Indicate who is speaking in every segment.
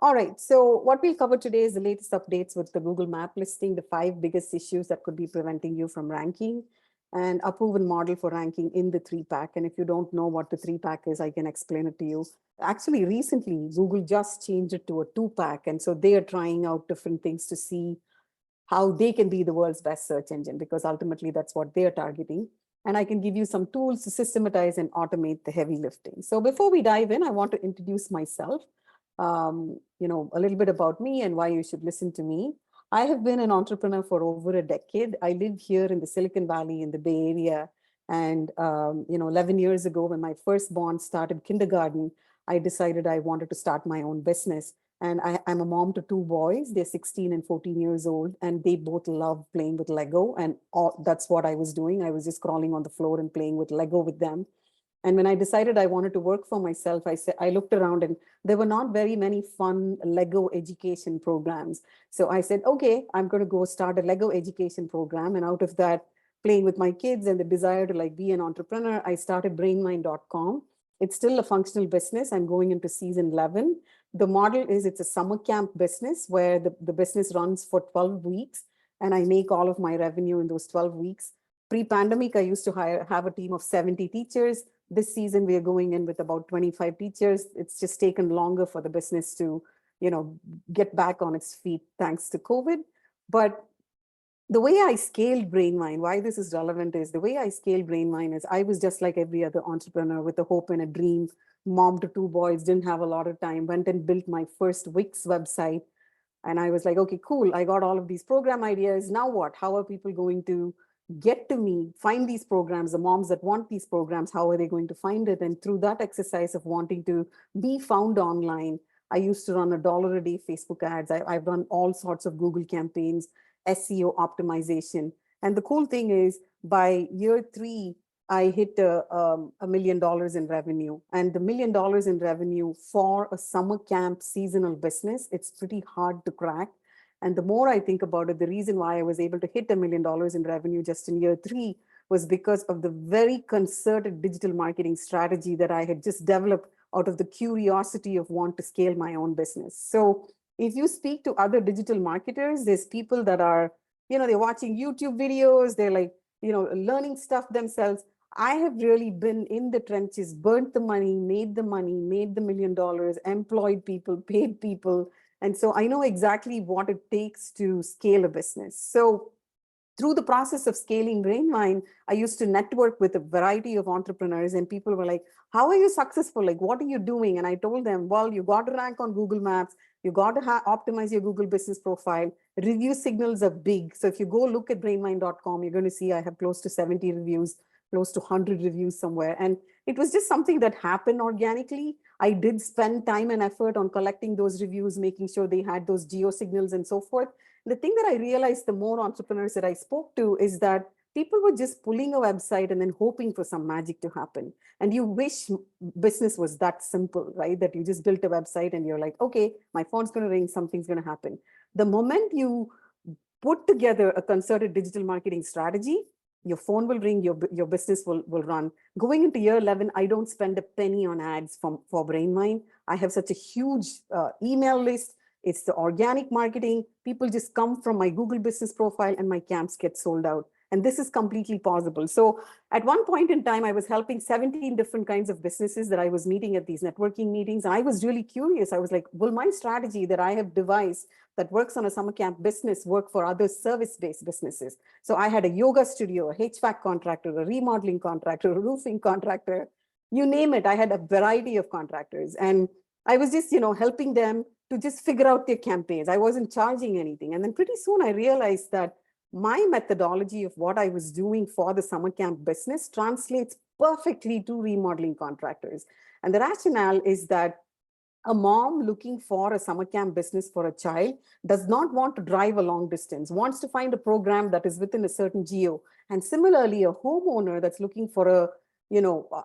Speaker 1: All right. So what we'll cover today is the latest updates with the Google Map listing, the 5 biggest issues that could be preventing you from ranking, and a proven model for ranking in the 3-pack. And if you don't know what the 3-pack is, I can explain it to you. Actually, recently, Google just changed it to a 2-pack. And so they are trying out different things to see how they can be the world's best search engine, because ultimately that's what they're targeting. And I can give you some tools to systematize and automate the heavy lifting. So before we dive in, I want to introduce myself, a little bit about me and why you should listen to me. I have been an entrepreneur for over a decade. I live here in the Silicon Valley in the Bay Area. And, 11 years ago, when my firstborn started kindergarten, I decided I wanted to start my own business. And I'm a mom to 2 boys. They're 16 and 14 years old, and they both love playing with Lego. And that's what I was doing. I was just crawling on the floor and playing with Lego with them. And when I decided I wanted to work for myself, I looked around and there were not very many fun Lego education programs. So I said, okay, I'm going to go start a Lego education program. And out of that, playing with my kids and the desire to like be an entrepreneur, I started brainmind.com. It's still a functional business. I'm going into season 11. The model is it's a summer camp business where the business runs for 12 weeks and I make all of my revenue in those 12 weeks. Pre-pandemic, I used to have a team of 70 teachers. This season, we are going in with about 25 teachers. It's just taken longer for the business to, get back on its feet thanks to COVID. But the way I scaled BrainMine, why this is relevant is the way I scaled BrainMine is I was just like every other entrepreneur with a hope and a dream, mom to 2 boys, didn't have a lot of time, went and built my first Wix website. And I was like, okay, cool. I got all of these program ideas. Now what? How are people going to get to me, find these programs, the moms that want these programs, how are they going to find it? And through that exercise of wanting to be found online, I used to run $1 a day Facebook ads. I've run all sorts of Google campaigns, SEO optimization. And the cool thing is by year 3, I hit $1 million in revenue. And the $1 million in revenue for a summer camp seasonal business, it's pretty hard to crack. And the more I think about it, the reason why I was able to hit $1 million in revenue just in year 3 was because of the very concerted digital marketing strategy that I had just developed out of the curiosity of want to scale my own business. So if you speak to other digital marketers, there's people that are, they're watching YouTube videos, they're like, learning stuff themselves. I have really been in the trenches, burnt the money, made the $1 million, employed people, paid people. And so I know exactly what it takes to scale a business. So through the process of scaling BrainMine, I used to network with a variety of entrepreneurs and people were like, how are you successful? Like, what are you doing? And I told them, well, you got to rank on Google Maps. You got to optimize your Google business profile. Review signals are big. So if you go look at brainmind.com, you're going to see I have close to 70 reviews, close to 100 reviews somewhere. And it was just something that happened organically. I did spend time and effort on collecting those reviews, making sure they had those geo signals and so forth. The thing that I realized the more entrepreneurs that I spoke to is that people were just pulling a website and then hoping for some magic to happen. And you wish business was that simple, right? That you just built a website and you're like, okay, my phone's going to ring, something's going to happen. The moment you put together a concerted digital marketing strategy, your phone will ring, your business will run. Going into year 11, I don't spend a penny on ads for BrainMine. I have such a huge email list. It's the organic marketing. People just come from my Google business profile and my camps get sold out. And this is completely possible. So at one point in time, I was helping 17 different kinds of businesses that I was meeting at these networking meetings. And I was really curious. I was like, will my strategy that I have devised that works on a summer camp business work for other service-based businesses? So I had a yoga studio, a HVAC contractor, a remodeling contractor, a roofing contractor, you name it. I had a variety of contractors. And I was just, helping them to just figure out their campaigns. I wasn't charging anything. And then pretty soon I realized that my methodology of what I was doing for the summer camp business translates perfectly to remodeling contractors. And the rationale is that a mom looking for a summer camp business for a child does not want to drive a long distance, wants to find a program that is within a certain geo. And similarly, a homeowner that's looking for a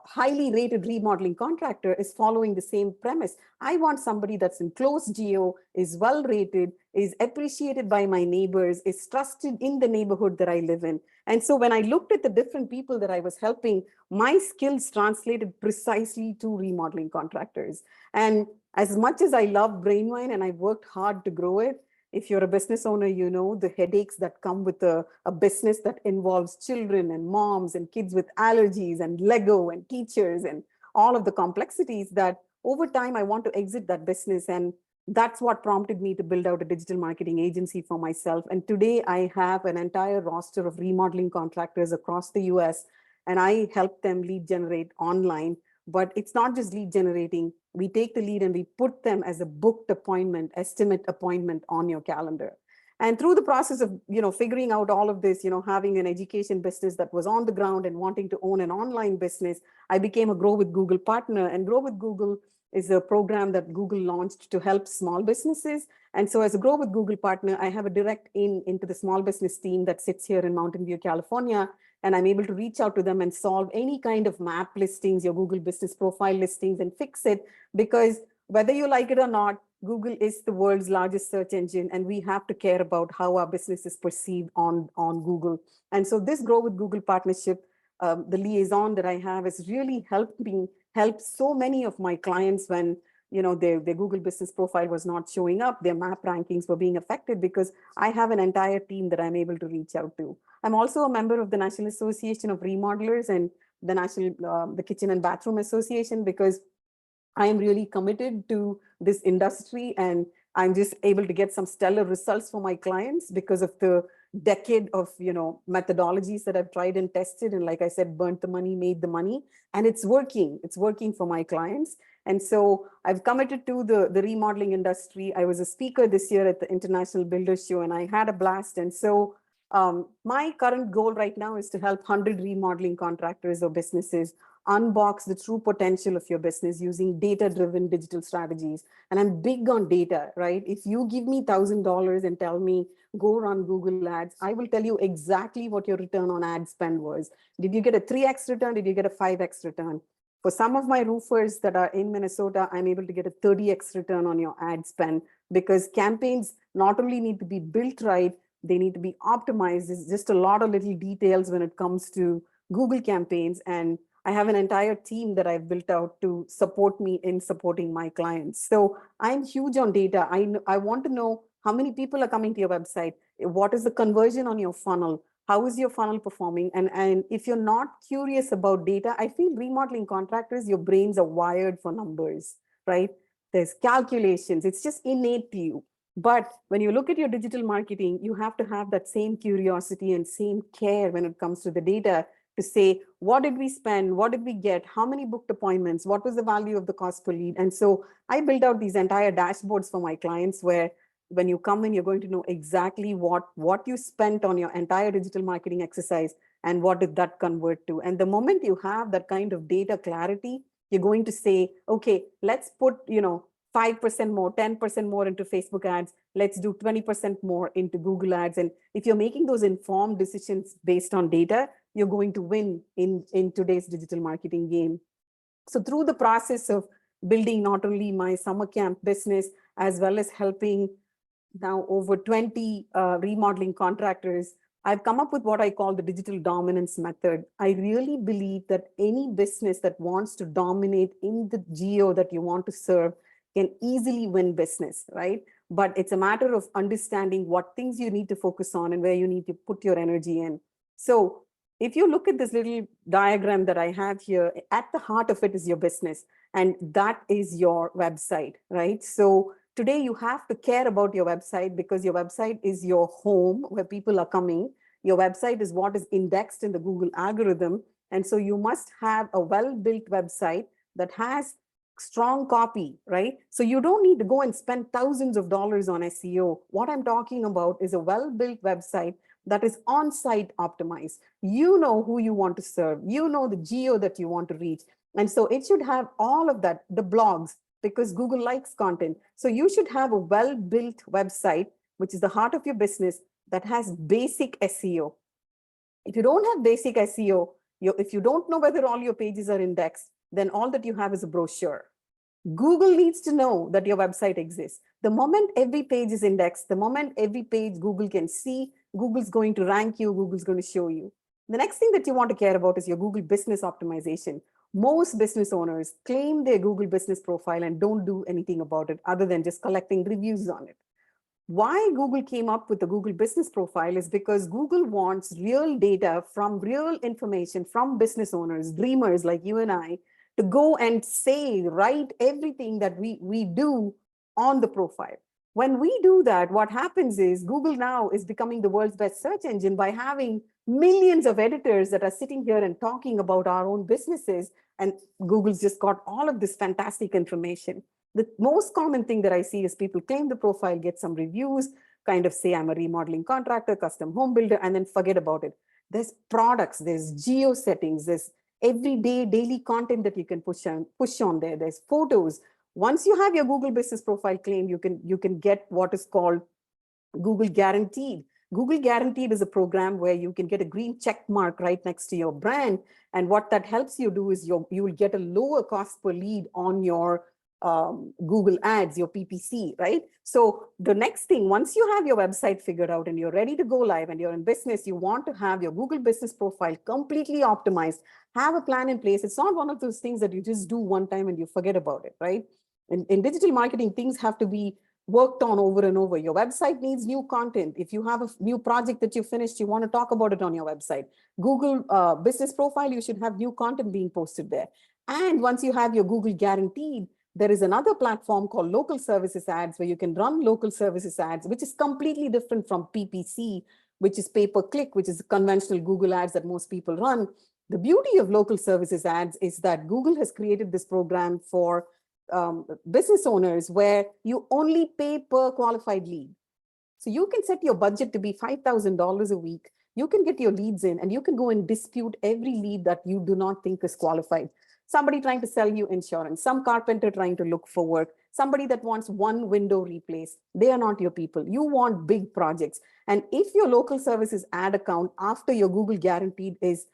Speaker 1: highly rated remodeling contractor is following the same premise. I want somebody that's in close geo, is well rated, is appreciated by my neighbors, is trusted in the neighborhood that I live in. And so when I looked at the different people that I was helping, my skills translated precisely to remodeling contractors. And as much as I love Brainwine and I worked hard to grow it, if you're a business owner, you know the headaches that come with a business that involves children and moms and kids with allergies and Lego and teachers and all of the complexities that over time I want to exit that business. And that's what prompted me to build out a digital marketing agency for myself. And today I have an entire roster of remodeling contractors across the US, and I help them lead generate online. But it's not just lead generating. We take the lead and we put them as a booked appointment, estimate appointment on your calendar. And through the process of, figuring out all of this, having an education business that was on the ground and wanting to own an online business, I became a Grow with Google partner. And Grow with Google is a program that Google launched to help small businesses. And so as a Grow with Google partner, I have a direct into the small business team that sits here in Mountain View, California. And I'm able to reach out to them and solve any kind of map listings, your Google business profile listings, and fix it. Because whether you like it or not, Google is the world's largest search engine, and we have to care about how our business is perceived on Google. And so this Grow with Google partnership, the liaison that I have, has really helped me help so many of my clients when their Google business profile was not showing up, their map rankings were being affected, because I have an entire team that I'm able to reach out to. I'm also a member of the National Association of Remodelers and the Kitchen and Bathroom Association, because I am really committed to this industry, and I'm just able to get some stellar results for my clients because of the decade of methodologies that I've tried and tested. And like I said, burnt the money, made the money, and it's working. It's working for my clients. And so I've committed to the remodeling industry. I was a speaker this year at the International Builders Show, and I had a blast. And so my current goal right now is to help 100 remodeling contractors or businesses unbox the true potential of your business using data-driven digital strategies. And I'm big on data, right? If you give me $1,000 and tell me, go run Google Ads, I will tell you exactly what your return on ad spend was. Did you get a 3x return? Did you get a 5x return? For some of my roofers that are in Minnesota, I'm able to get a 30x return on your ad spend, because campaigns not only need to be built right, they need to be optimized. It's just a lot of little details when it comes to Google campaigns. And I have an entire team that I've built out to support me in supporting my clients. So I'm huge on data. I want to know how many people are coming to your website. What is the conversion on your funnel? How is your funnel performing? And if you're not curious about data, I feel remodeling contractors, your brains are wired for numbers, right? There's calculations. It's just innate to you. But when you look at your digital marketing, you have to have that same curiosity and same care when it comes to the data, to say, what did we spend? What did we get? How many booked appointments? What was the value of the cost per lead? And so I built out these entire dashboards for my clients, where when you come in, you're going to know exactly what you spent on your entire digital marketing exercise and what did that convert to. And the moment you have that kind of data clarity, you're going to say, okay, let's put 5% more, 10% more into Facebook ads. Let's do 20% more into Google ads. And if you're making those informed decisions based on data, you're going to win in today's digital marketing game. So through the process of building not only my summer camp business, as well as helping now over 20 remodeling contractors, I've come up with what I call the digital dominance method. I really believe that any business that wants to dominate in the geo that you want to serve can easily win business, right? But it's a matter of understanding what things you need to focus on and where you need to put your energy in. So if you look at this little diagram that I have here, at the heart of it is your business, and that is your website, right? So today you have to care about your website, because your website is your home where people are coming. Your website is what is indexed in the Google algorithm. And so you must have a well-built website that has strong copy, right? So you don't need to go and spend thousands of dollars on SEO. What I'm talking about is a well-built website that is on-site optimized. You know who you want to serve. You know the geo that you want to reach. And so it should have all of that, the blogs, because Google likes content. So you should have a well-built website, which is the heart of your business, that has basic SEO. If you don't have basic SEO, if you don't know whether all your pages are indexed, then all that you have is a brochure. Google needs to know that your website exists. The moment every page is indexed, the moment every page Google can see, Google's going to rank you, Google's going to show you. The next thing that you want to care about is your Google business optimization. Most business owners claim their Google business profile and don't do anything about it other than just collecting reviews on it. Why Google came up with the Google business profile is because Google wants real data from real information from business owners, dreamers like you and I, to go and say, write everything that we do on the profile. When we do that, what happens is Google now is becoming the world's best search engine by having millions of editors that are sitting here and talking about our own businesses. And Google's just got all of this fantastic information. The most common thing that I see is people claim the profile, get some reviews, kind of say, I'm a remodeling contractor, custom home builder, and then forget about it. There's products, there's geo settings, there's everyday daily content that you can push on there. There's photos. Once you have your Google business profile claim, you can get what is called Google Guaranteed. Google Guaranteed is a program where you can get a green check mark right next to your brand. And what that helps you do is you will get a lower cost per lead on your Google ads, your PPC, right? So the next thing, once you have your website figured out and you're ready to go live and you're in business, you want to have your Google business profile completely optimized, have a plan in place. It's not one of those things that you just do one time and you forget about it, right? In digital marketing, things have to be worked on over and over. Your website needs new content. If you have a new project that you finished, you want to talk about it on your website. Google business profile, you should have new content being posted there. And once you have your Google Guaranteed, there is another platform called local services ads where you can run local services ads, which is completely different from PPC, which is pay-per-click, which is conventional Google ads that most people run. The beauty of local services ads is that Google has created this program for business owners where you only pay per qualified lead. So you can set your budget to be $5,000 a week. You can get your leads in and you can go and dispute every lead that you do not think is qualified. Somebody trying to sell you insurance, some carpenter trying to look for work, somebody that wants one window replaced. They are not your people. You want big projects. And if your local services ad account after your Google Guaranteed is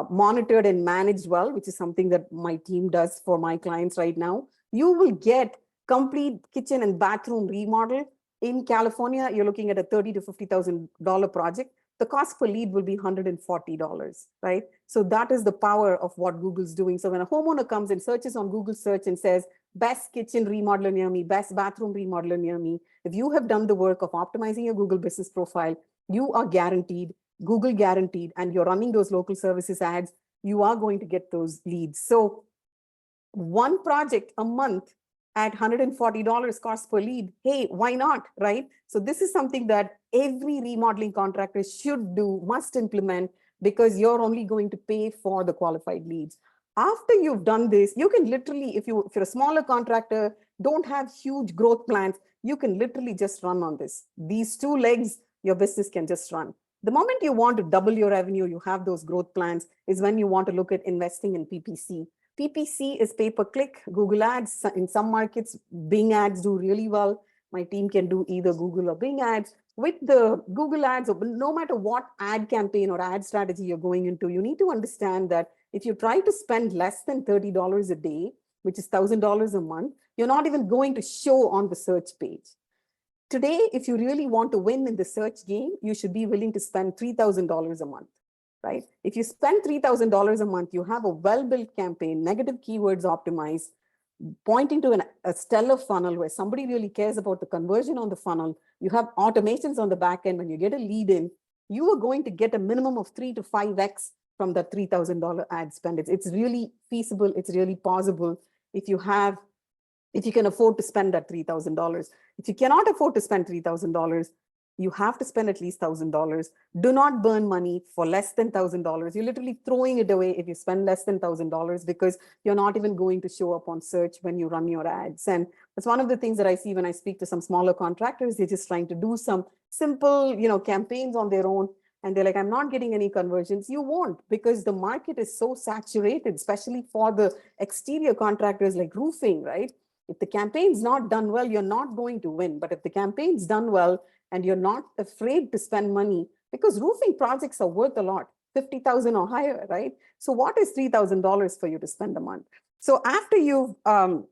Speaker 1: monitored and managed well, which is something that my team does for my clients right now, you will get complete kitchen and bathroom remodel. In California, you're looking at a $30,000 to $50,000 project. The cost per lead will be $140, right? So that is the power of what Google's doing. So when a homeowner comes and searches on Google search and says, best kitchen remodeler near me, best bathroom remodeler near me, if you have done the work of optimizing your Google business profile, you are guaranteed, Google Guaranteed, and you're running those local services ads, you are going to get those leads. So one project a month at $140 cost per lead, hey, why not, right? So this is something that every remodeling contractor should do, must implement, because you're only going to pay for the qualified leads. After you've done this, you can literally, if you're a smaller contractor, don't have huge growth plans, you can literally just run on this. These two legs, your business can just run. The moment you want to double your revenue, you have those growth plans, is when you want to look at investing in PPC. PPC is pay-per-click, Google ads. In some markets, Bing ads do really well. My team can do either Google or Bing ads. With the Google ads, no matter what ad campaign or ad strategy you're going into, you need to understand that if you try to spend less than $30 a day, which is $1,000 a month, you're not even going to show on the search page. Today, if you really want to win in the search game, you should be willing to spend $3,000 a month. Right? If you spend $3,000 a month, you have a well-built campaign, negative keywords optimized, pointing to a stellar funnel where somebody really cares about the conversion on the funnel. You have automations on the back end. When you get a lead in, you are going to get a minimum of 3 to 5x from that $3,000 ad spend. It's really feasible. It's really possible if you can afford to spend that $3,000. If you cannot afford to spend $3,000, you have to spend at least $1,000. Do not burn money for less than $1,000. You're literally throwing it away if you spend less than $1,000 because you're not even going to show up on search when you run your ads. And that's one of the things that I see when I speak to some smaller contractors. They're just trying to do some simple, campaigns on their own. And they're like, I'm not getting any conversions. You won't, because the market is so saturated, especially for the exterior contractors like roofing, right? If the campaign's not done well, you're not going to win. But if the campaign's done well, and you're not afraid to spend money, because roofing projects are worth a lot, 50,000 or higher, right? So what is $3,000 for you to spend a month? So after you've you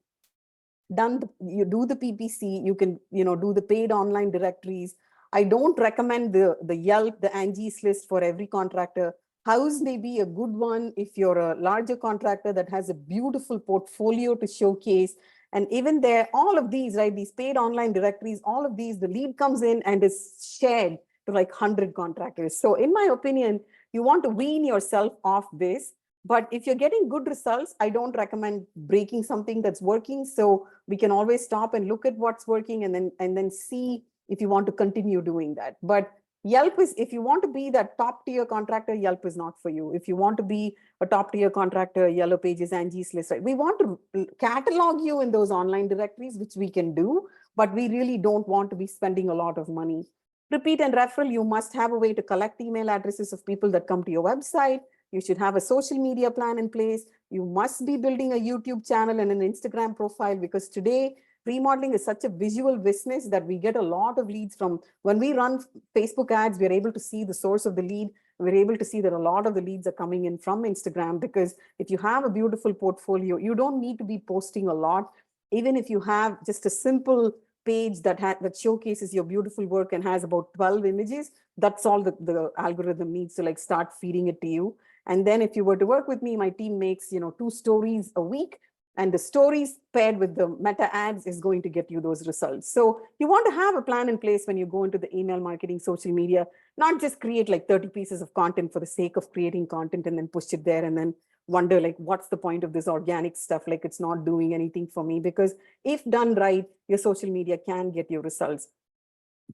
Speaker 1: do the PPC, you can, do the paid online directories. I don't recommend the Yelp, the Angie's List for every contractor. House may be a good one if you're a larger contractor that has a beautiful portfolio to showcase. And even there, all of these, right, these paid online directories, all of these, the lead comes in and is shared to like 100 contractors. So in my opinion, you want to wean yourself off this. But if you're getting good results, I don't recommend breaking something that's working. So we can always stop and look at what's working and then see if you want to continue doing that. But Yelp is, if you want to be that top tier contractor, Yelp is not for you. If you want to be a top tier contractor, Yellow Pages, Angie's List, right? We want to catalog you in those online directories, which we can do, but we really don't want to be spending a lot of money. Repeat and referral, you must have a way to collect email addresses of people that come to your website. You should have a social media plan in place. You must be building a YouTube channel and an Instagram profile, because today remodeling is such a visual business that we get a lot of leads from. When we run Facebook ads, we're able to see the source of the lead. We're able to see that a lot of the leads are coming in from Instagram, because if you have a beautiful portfolio, you don't need to be posting a lot. Even if you have just a simple page that showcases your beautiful work and has about 12 images, that's all the algorithm needs to like start feeding it to you. And then if you were to work with me, my team makes 2 stories a week, and the stories paired with the meta ads is going to get you those results. So you want to have a plan in place when you go into the email marketing, social media, not just create like 30 pieces of content for the sake of creating content and then push it there and then wonder like, what's the point of this organic stuff? Like, it's not doing anything for me. Because if done right, your social media can get you results.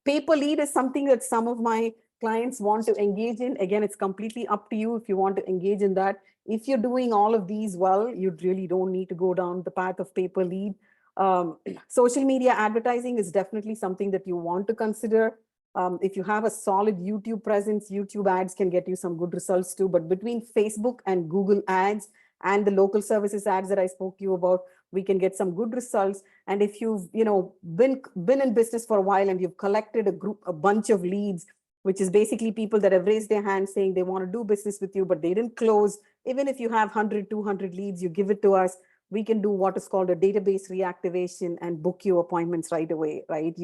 Speaker 1: Paper lead is something that some of my clients want to engage in. Again, it's completely up to you if you want to engage in that. If you're doing all of these well, you really don't need to go down the path of paper lead. Social media advertising is definitely something that you want to consider. If you have a solid YouTube presence, YouTube ads can get you some good results too. But between Facebook and Google ads and the local services ads that I spoke to you about, we can get some good results. And if you've been in business for a while and you've collected a bunch of leads, which is basically people that have raised their hands saying they want to do business with you, but they didn't close. Even if you have 100, 200 leads, you give it to us. We can do what is called a database reactivation and book you appointments right away, right?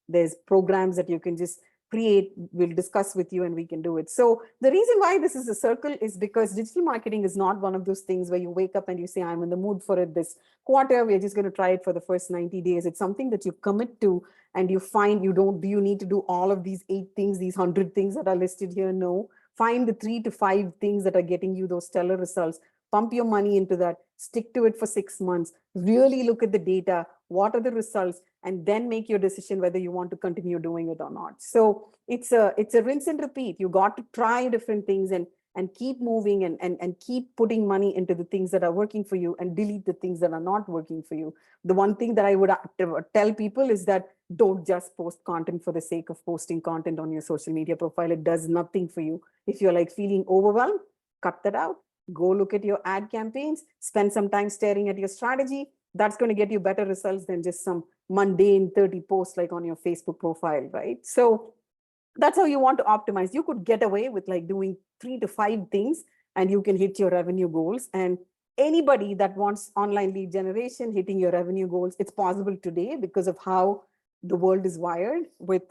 Speaker 1: There's programs that you can just create, we'll discuss with you and we can do it. So the reason why this is a circle is because digital marketing is not one of those things where you wake up and you say, I'm in the mood for it this quarter, we're just going to try it for the first 90 days. It's something that you commit to, and you find do you need to do all of these 8 things, these 100 things that are listed here? No. Find the 3 to 5 things that are getting you those stellar results. Pump your money into that, stick to it for 6 months, really look at the data, what are the results, and then make your decision whether you want to continue doing it or not. So it's a rinse and repeat. You got to try different things and keep moving and keep putting money into the things that are working for you and delete the things that are not working for you. The one thing that I would tell people is that don't just post content for the sake of posting content on your social media profile. It does nothing for you. If you're like feeling overwhelmed, cut that out. Go look at your ad campaigns, spend some time staring at your strategy. That's going to get you better results than just some mundane 30 posts like on your Facebook profile, right? So that's how you want to optimize. You could get away with like doing 3 to 5 things and you can hit your revenue goals. And anybody that wants online lead generation, hitting your revenue goals, it's possible today because of how the world is wired with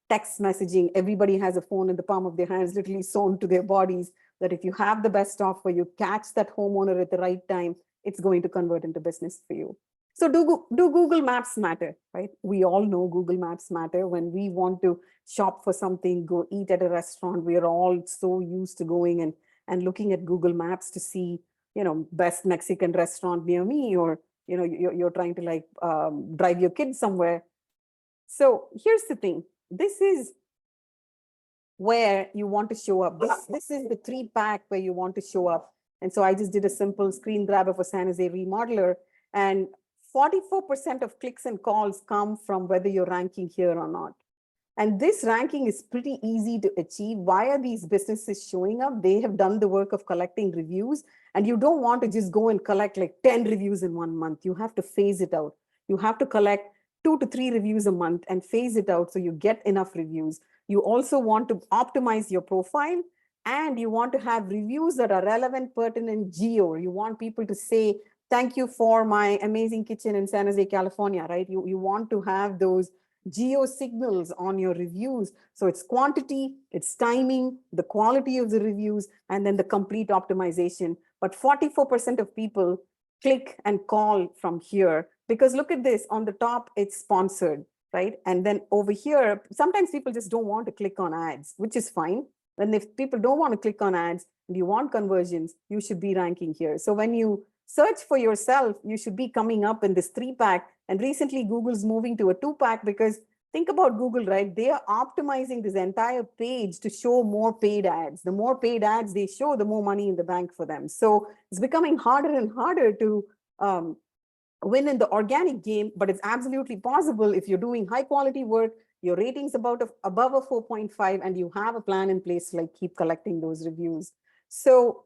Speaker 1: text messaging. Everybody has a phone in the palm of their hands, literally sewn to their bodies, that if you have the best offer, you catch that homeowner at the right time, it's going to convert into business for you. So do Google Maps matter, right? We all know Google Maps matter. When we want to shop for something, go eat at a restaurant, we are all so used to going and looking at Google Maps to see, best Mexican restaurant near me, or, you're trying to like drive your kids somewhere. So here's the thing. This is where you want to show up. This is the 3-pack where you want to show up. And so I just did a simple screen grab of a San Jose remodeler, and 44% of clicks and calls come from whether you're ranking here or not. And this ranking is pretty easy to achieve. Why are these businesses showing up? They have done the work of collecting reviews, and you don't want to just go and collect like 10 reviews in 1 month. You have to phase it out. You have to collect 2 to 3 reviews a month and phase it out so you get enough reviews. You also want to optimize your profile, and you want to have reviews that are relevant, pertinent, geo. You want people to say, thank you for my amazing kitchen in San Jose, California, right? You want to have those geo signals on your reviews. So it's quantity, it's timing, the quality of the reviews, and then the complete optimization. But 44% of people click and call from here, because look at this on the top, it's sponsored, right? And then over here, sometimes people just don't want to click on ads, which is fine. And if people don't want to click on ads and you want conversions, you should be ranking here. So when you search for yourself, you should be coming up in this 3-pack. And recently Google's moving to a 2-pack, because think about Google, right? They are optimizing this entire page to show more paid ads. The more paid ads they show, the more money in the bank for them. So it's becoming harder and harder to win in the organic game, but it's absolutely possible if you're doing high quality work, your ratings above a 4.5, and you have a plan in place to like keep collecting those reviews. So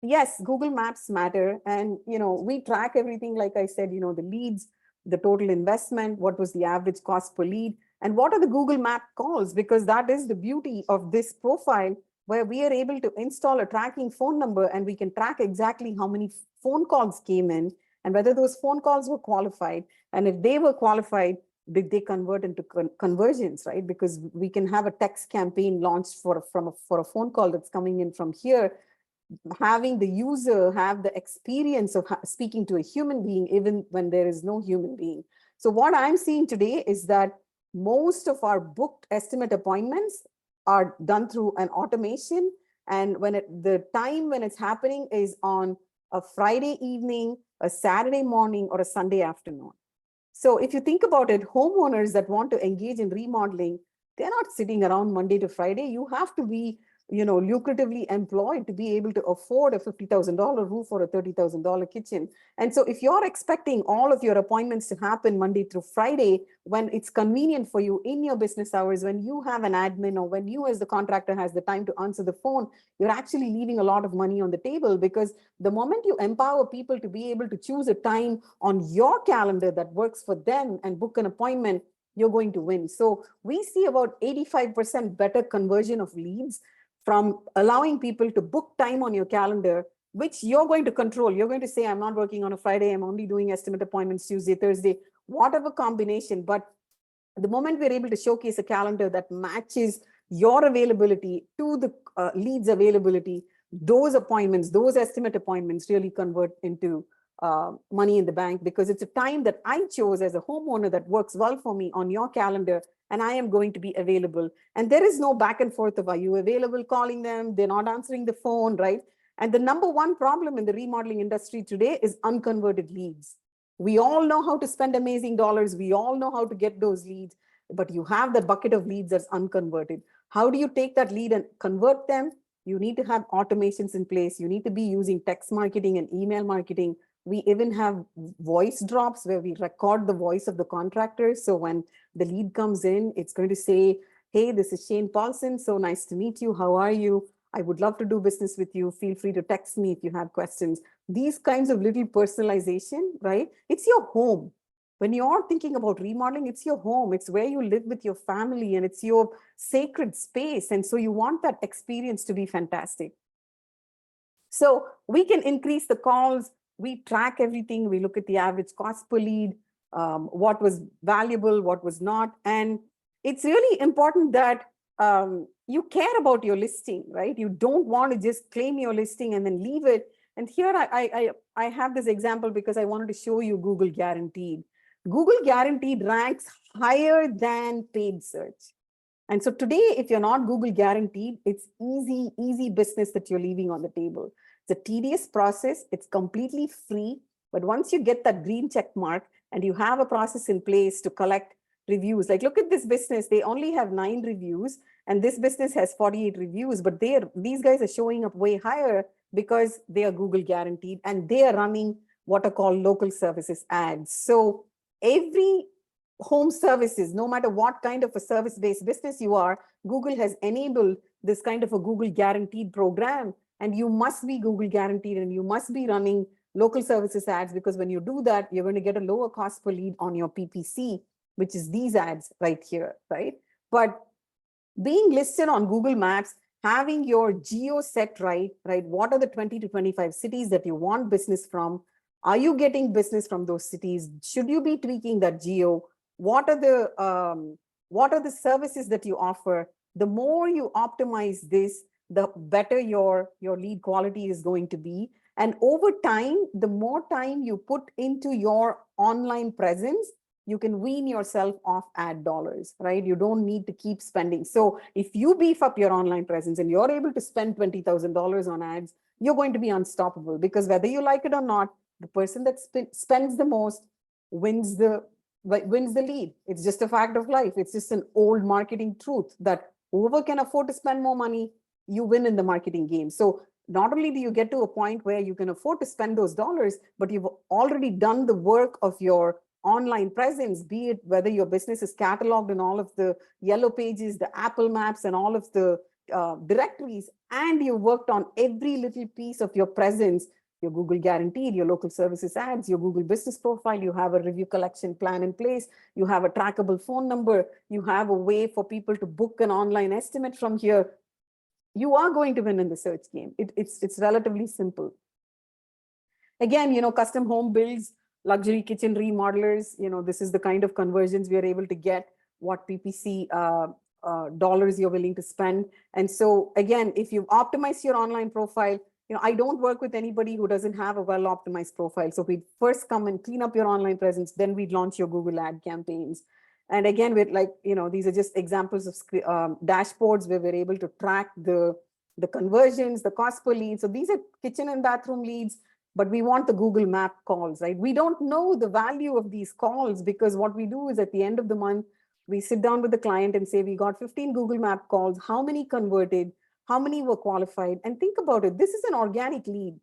Speaker 1: yes, Google Maps matter. And, we track everything, like I said, the leads, the total investment, what was the average cost per lead, and what are the Google Map calls, because that is the beauty of this profile, where we are able to install a tracking phone number and we can track exactly how many phone calls came in and whether those phone calls were qualified. And if they were qualified, did they convert into conversions, right? Because we can have a text campaign launched for a phone call that's coming in from here, having the user have the experience of speaking to a human being, even when there is no human being. So what I'm seeing today is that most of our booked estimate appointments are done through an automation. And the time when it's happening is on a Friday evening, a Saturday morning, or a Sunday afternoon. So if you think about it, homeowners that want to engage in remodeling, they're not sitting around Monday to Friday. You have to be lucratively employed to be able to afford a $50,000 roof or a $30,000 kitchen. And so if you're expecting all of your appointments to happen Monday through Friday, when it's convenient for you in your business hours, when you have an admin, or when you as the contractor has the time to answer the phone, you're actually leaving a lot of money on the table, because the moment you empower people to be able to choose a time on your calendar that works for them and book an appointment, you're going to win. So we see about 85% better conversion of leads from allowing people to book time on your calendar, which you're going to control. You're going to say, I'm not working on a Friday, I'm only doing estimate appointments Tuesday, Thursday, whatever combination. But the moment we're able to showcase a calendar that matches your availability to the leads availability, those appointments, those estimate appointments really convert into money in the bank, because it's a time that I chose as a homeowner that works well for me on your calendar, and I am going to be available. And there is no back and forth of, are you available, calling them, they're not answering the phone, right? And the number one problem in the remodeling industry today is unconverted leads. We all know how to spend amazing dollars. We all know how to get those leads, but you have that bucket of leads that's unconverted. How do you take that lead and convert them? You need to have automations in place. You need to be using text marketing and email marketing. We even have voice drops where we record the voice of the contractors. So when the lead comes in, it's going to say, hey, this is Shane Paulson. So nice to meet you. How are you? I would love to do business with you. Feel free to text me if you have questions. These kinds of little personalization, right? It's your home. When you're thinking about remodeling, it's your home. It's where you live with your family, and it's your sacred space. And so you want that experience to be fantastic. So we can increase the calls. We track everything. We look at the average cost per lead, what was valuable, what was not. And it's really important that you care about your listing, right? You don't want to just claim your listing and then leave it. And here I have this example because I wanted to show you Google Guaranteed. Google Guaranteed ranks higher than paid search. And so today, if you're not Google Guaranteed, it's easy business that you're leaving on the table. It's a tedious process. It's completely free. But once you get that green check mark and you have a process in place to collect reviews, like look at this business, they only have 9 reviews, and this business has 48 reviews, but these guys are showing up way higher because they are Google Guaranteed and they are running what are called local services ads. So every home services, no matter what kind of a service-based business you are, Google has enabled this kind of a Google Guaranteed program. And you must be Google Guaranteed and you must be running local services ads, because when you do that, you're going to get a lower cost per lead on your PPC, which is these ads right here, right? But being listed on Google Maps, having your geo set right? What are the 20 to 25 cities that you want business from? Are you getting business from those cities? Should you be tweaking that geo? what are the services that you offer. The more you optimize this, the better your lead quality is going to be. And over time, the more time you put into your online presence, you can wean yourself off ad dollars, right? You don't need to keep spending. So if you beef up your online presence and you're able to spend $20,000 on ads, you're going to be unstoppable, because whether you like it or not, the person that spends the most wins the lead. It's just a fact of life. It's just an old marketing truth that whoever can afford to spend more money, you win in the marketing game. So not only do you get to a point where you can afford to spend those dollars, but you've already done the work of your online presence, be it whether your business is cataloged in all of the yellow pages, the Apple Maps, and all of the directories, and you worked on every little piece of your presence, your Google Guaranteed, your local services ads, your Google business profile, you have a review collection plan in place, you have a trackable phone number, you have a way for people to book an online estimate from here. You are going to win in the search game. It's relatively simple. Again, custom home builds, luxury kitchen remodelers, this is the kind of conversions we are able to get, what PPC dollars you're willing to spend. And so again, if you optimize your online profile, I don't work with anybody who doesn't have a well-optimized profile. So we'd first come and clean up your online presence, then we'd launch your Google ad campaigns. And again, with these are just examples of dashboards where we're able to track the conversions, the cost per lead. So these are kitchen and bathroom leads, but we want the Google Map calls, right? We don't know the value of these calls, because what we do is at the end of the month, we sit down with the client and say, we got 15 Google Map calls, how many converted, how many were qualified? And think about it, this is an organic lead.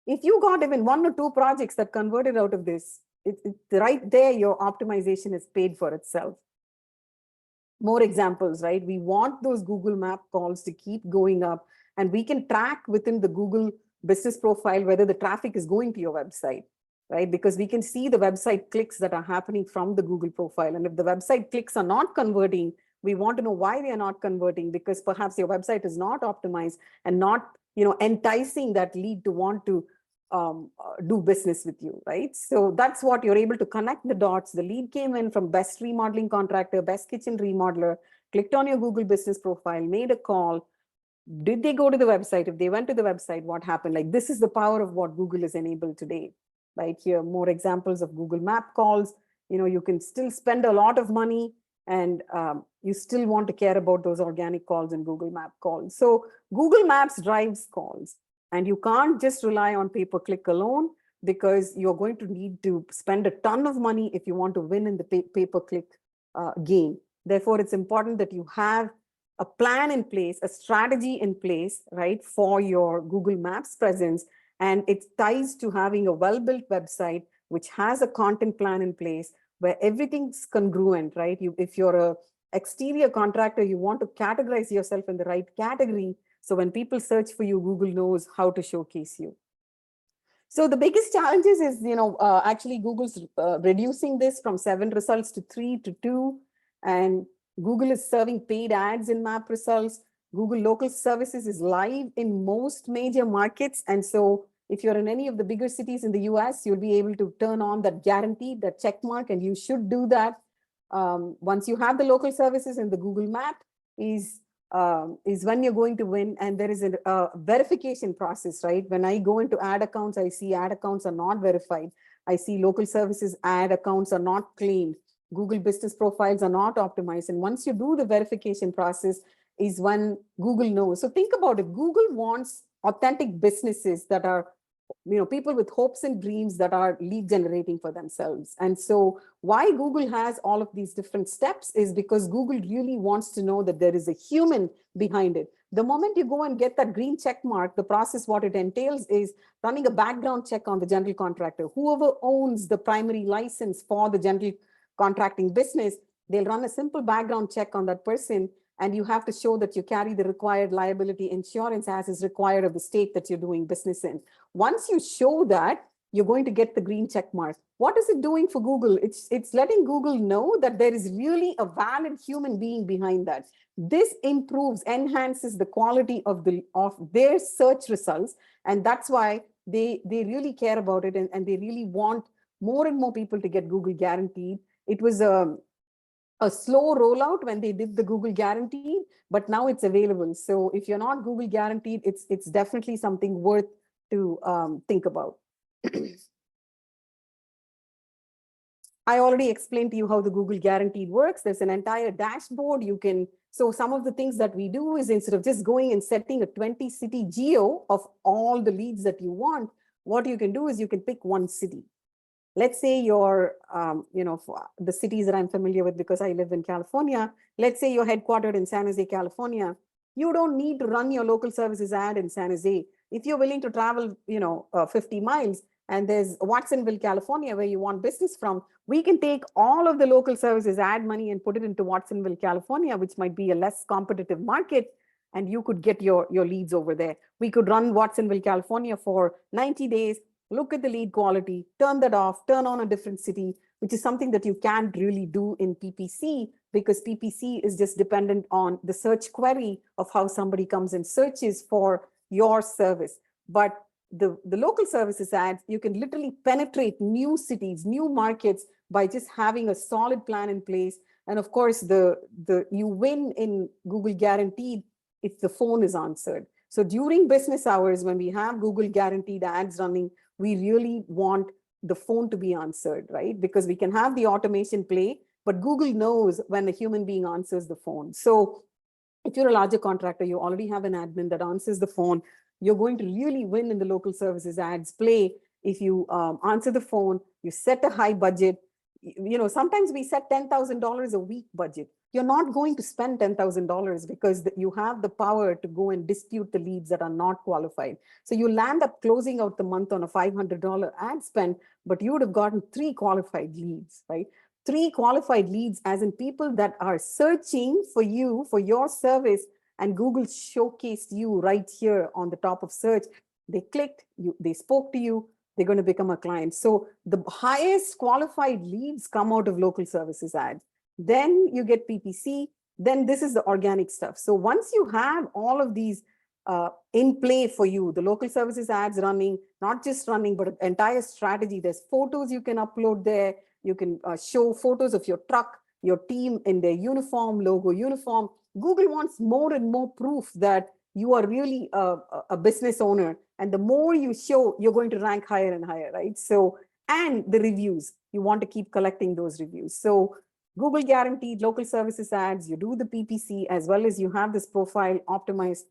Speaker 1: If you got even 1 or 2 projects that converted out of this, it's right there, your optimization is paid for itself. More examples, right? We want those Google Map calls to keep going up, and we can track within the Google business profile whether the traffic is going to your website, right? Because we can see the website clicks that are happening from the Google profile. And if the website clicks are not converting, we want to know why they are not converting, because perhaps your website is not optimized and not, enticing that lead to want to do business with you, right? So that's what you're able to connect the dots. The lead came in from best remodeling contractor, best kitchen remodeler, clicked on your Google business profile, made a call. Did they go to the website? If they went to the website, what happened? Like, this is the power of what Google is enabled today. Right here, more examples of Google Map calls. You can still spend a lot of money, and you still want to care about those organic calls and Google Map calls. So Google Maps drives calls, and you can't just rely on pay-per-click alone, because you're going to need to spend a ton of money if you want to win in the pay-per-click game. Therefore, it's important that you have a plan in place, a strategy in place, right, for your Google Maps presence. And it ties to having a well-built website, which has a content plan in place where everything's congruent, right? If you're a exterior contractor, you want to categorize yourself in the right category. So when people search for you, Google knows how to showcase you. So the biggest challenges is, actually Google's reducing this from 7 results to 3 to 2. And Google is serving paid ads in map results. Google local services is live in most major markets. And so if you're in any of the bigger cities in the US, you'll be able to turn on that guarantee, that check mark, and you should do that. Once you have the local services in the Google Map is when you're going to win. And there is a verification process, right? When I go into ad accounts, I see ad accounts are not verified. I see local services ad accounts are not claimed. Google business profiles are not optimized. And once you do the verification process is when Google knows. So think about it. Google wants authentic businesses that are, people with hopes and dreams that are lead generating for themselves. And so why Google has all of these different steps is because Google really wants to know that there is a human behind it. The moment you go and get that green check mark, the process, what it entails is running a background check on the general contractor. Whoever owns the primary license for the general contracting business, they'll run a simple background check on that person. And you have to show that you carry the required liability insurance as is required of the state that you're doing business in. Once you show that, you're going to get the green check mark. What is it doing for Google? It's letting Google know that there is really a valid human being behind that. This enhances the quality of their search results. And that's why they really care about it, and they really want more and more people to get Google Guaranteed. It was a slow rollout when they did the Google guaranteed, but now it's available. So if you're not Google guaranteed, it's definitely something worth to think about. I already explained to you how the Google guaranteed works. There's an entire dashboard. So some of the things that we do is, instead of just going and setting a 20 city geo of all the leads that you want, what you can do is you can pick one city. Let's say you're, for the cities that I'm familiar with because I live in California, let's say you're headquartered in San Jose, California. You don't need to run your local services ad in San Jose. If you're willing to travel, 50 miles, and there's Watsonville, California, where you want business from, we can take all of the local services ad money and put it into Watsonville, California, which might be a less competitive market, and you could get your leads over there. We could run Watsonville, California for 90 days, look at the lead quality, turn that off, turn on a different city, which is something that you can't really do in PPC, because PPC is just dependent on the search query of how somebody comes and searches for your service. But the local services ads, you can literally penetrate new cities, new markets by just having a solid plan in place. And of course, you win in Google guaranteed if the phone is answered. So during business hours, when we have Google guaranteed ads running, we really want the phone to be answered, right? Because we can have the automation play, but Google knows when a human being answers the phone. So if you're a larger contractor, you already have an admin that answers the phone, you're going to really win in the local services ads play if you answer the phone, you set a high budget. Sometimes we set $10,000 a week budget. You're not going to spend $10,000 because you have the power to go and dispute the leads that are not qualified. So you land up closing out the month on a $500 ad spend, but you would have gotten 3 qualified leads, right? 3 qualified leads, as in people that are searching for you, for your service, and Google showcased you right here on the top of search. They clicked, they spoke to you, they're going to become a client. So the highest qualified leads come out of local services ads. Then you get PPC, then this is the organic stuff. So once you have all of these in play for you, the local services ads running, not just running, but an entire strategy. There's photos you can upload there. You can show photos of your truck, your team in their uniform, logo uniform. Google wants more and more proof that you are really a business owner. And the more you show, you're going to rank higher and higher, right? So, and the reviews, you want to keep collecting those reviews. So Google guaranteed local services ads, you do the PPC, as well as you have this profile optimized.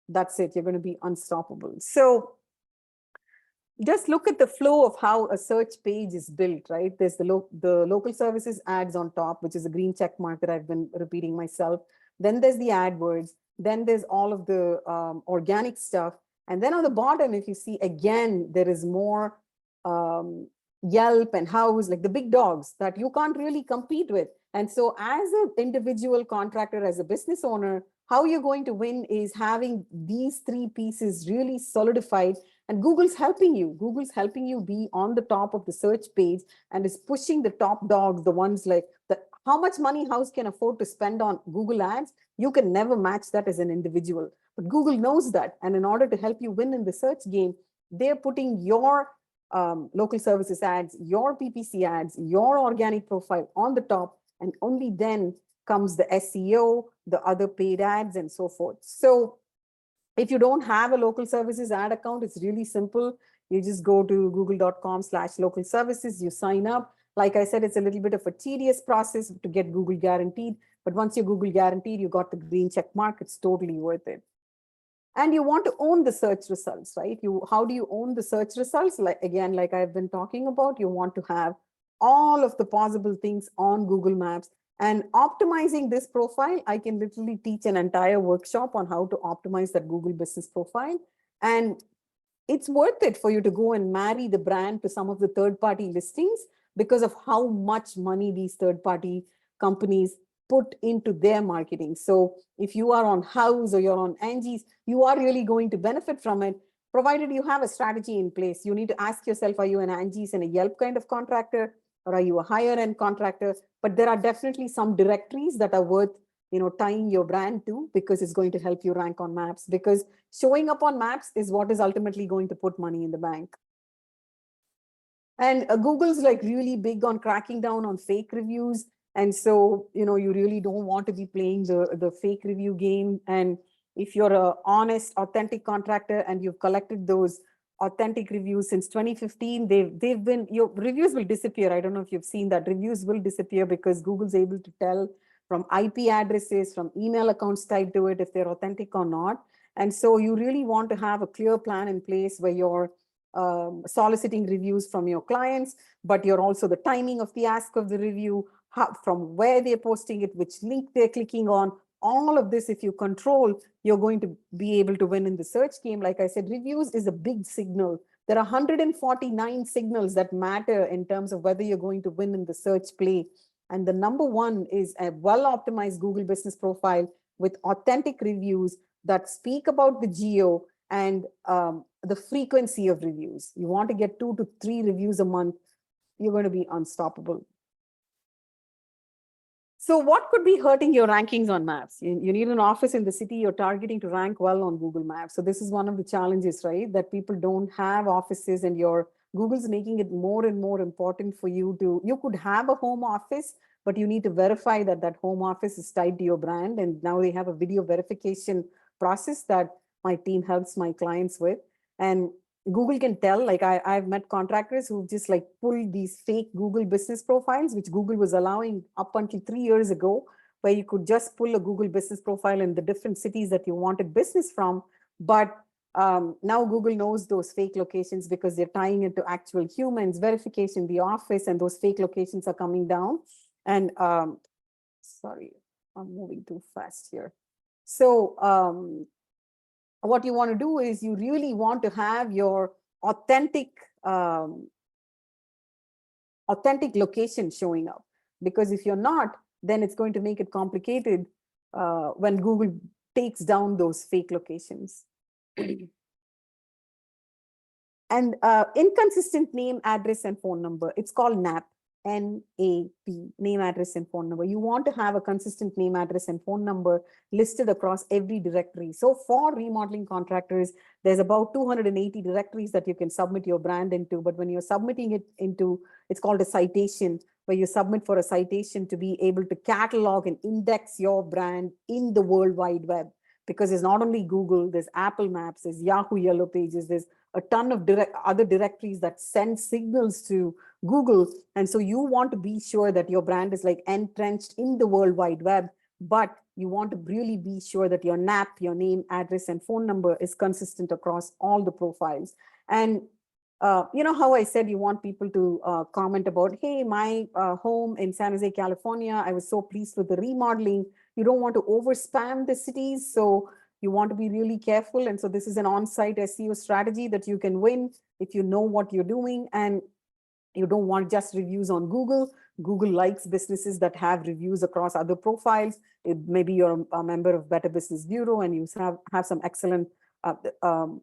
Speaker 1: That's it, you're going to be unstoppable. So just look at the flow of how a search page is built, right? There's the local services ads on top, which is a green check mark that I've been repeating myself. Then there's the AdWords. Then there's all of the organic stuff. And then on the bottom, if you see, again, there is more Yelp and House, like the big dogs that you can't really compete with. And so as an individual contractor, as a business owner, how you're going to win is having these 3 pieces really solidified. And Google's helping you. Google's helping you be on the top of the search page and is pushing the top dogs, the ones like how much money House can afford to spend on Google ads. You can never match that as an individual. But Google knows that. And in order to help you win in the search game, they're putting your local services ads, your PPC ads, your organic profile on the top. And only then comes the SEO, the other paid ads, and so forth. So if you don't have a local services ad account, it's really simple. You just go to google.com/local services, you sign up. Like I said, it's a little bit of a tedious process to get Google guaranteed. But once you're Google guaranteed, you got the green check mark, it's totally worth it. And you want to own the search results, right? How do you own the search results? Like I've been talking about, you want to have all of the possible things on Google Maps. And optimizing this profile, I can literally teach an entire workshop on how to optimize that Google business profile. And it's worth it for you to go and marry the brand to some of the third-party listings because of how much money these third-party companies put into their marketing. So if you are on House or you're on Angie's, you are really going to benefit from it, provided you have a strategy in place. You need to ask yourself, are you an Angie's and a Yelp kind of contractor, or are you a higher end contractor? But there are definitely some directories that are worth tying your brand to, because it's going to help you rank on maps, because showing up on maps is what is ultimately going to put money in the bank. And Google's like really big on cracking down on fake reviews. And so, you really don't want to be playing the fake review game. And if you're a honest, authentic contractor and you've collected those authentic reviews since 2015, they've been, your reviews will disappear. I don't know if you've seen that. Reviews will disappear because Google's able to tell from IP addresses, from email accounts tied to it, if they're authentic or not. And so you really want to have a clear plan in place where you're soliciting reviews from your clients, but you're also the timing of the ask of the review, from where they're posting it, which link they're clicking on. All of this, if you control, you're going to be able to win in the search game. Like I said, reviews is a big signal. There are 149 signals that matter in terms of whether you're going to win in the search play. And the number one is a well-optimized Google business profile with authentic reviews that speak about the geo and the frequency of reviews. You want to get 2 to 3 reviews a month, you're going to be unstoppable. So what could be hurting your rankings on maps? You need an office in the city you're targeting to rank well on Google Maps. So this is one of the challenges, right? That people don't have offices, and Google's making it more and more important for you could have a home office, but you need to verify that that home office is tied to your brand. And now they have a video verification process that my team helps my clients with. And Google can tell, like I've met contractors who just like pulled these fake Google business profiles, which Google was allowing up until 3 years ago, where you could just pull a Google business profile in the different cities that you wanted business from. But now Google knows those fake locations because they're tying it to actual humans, verification, the office, and those fake locations are coming down. And sorry, I'm moving too fast here. So what you want to do is you really want to have your authentic location showing up, because if you're not, then it's going to make it complicated when Google takes down those fake locations. And inconsistent name, address, and phone number. It's called NAP. NAP, name, address, and phone number. You want to have a consistent name, address, and phone number listed across every directory. So for remodeling contractors, there's about 280 directories that you can submit your brand into. But when you're submitting it into, it's called a citation, where you submit for a citation to be able to catalog and index your brand in the World Wide Web. Because there's not only Google, there's Apple Maps, there's Yahoo Yellow Pages, there's a ton of other directories that send signals to Google. And so you want to be sure that your brand is like entrenched in the World Wide Web, but you want to really be sure that your NAP, your name, address, and phone number is consistent across all the profiles. And you know how I said you want people to comment about, hey, my home in San Jose, California, I was so pleased with the remodeling. You don't want to over spam the cities. So you want to be really careful. And so this is an on-site SEO strategy that you can win if you know what you're doing. And you don't want just reviews on Google. Google likes businesses that have reviews across other profiles. Maybe you're a member of Better Business Bureau and you have some excellent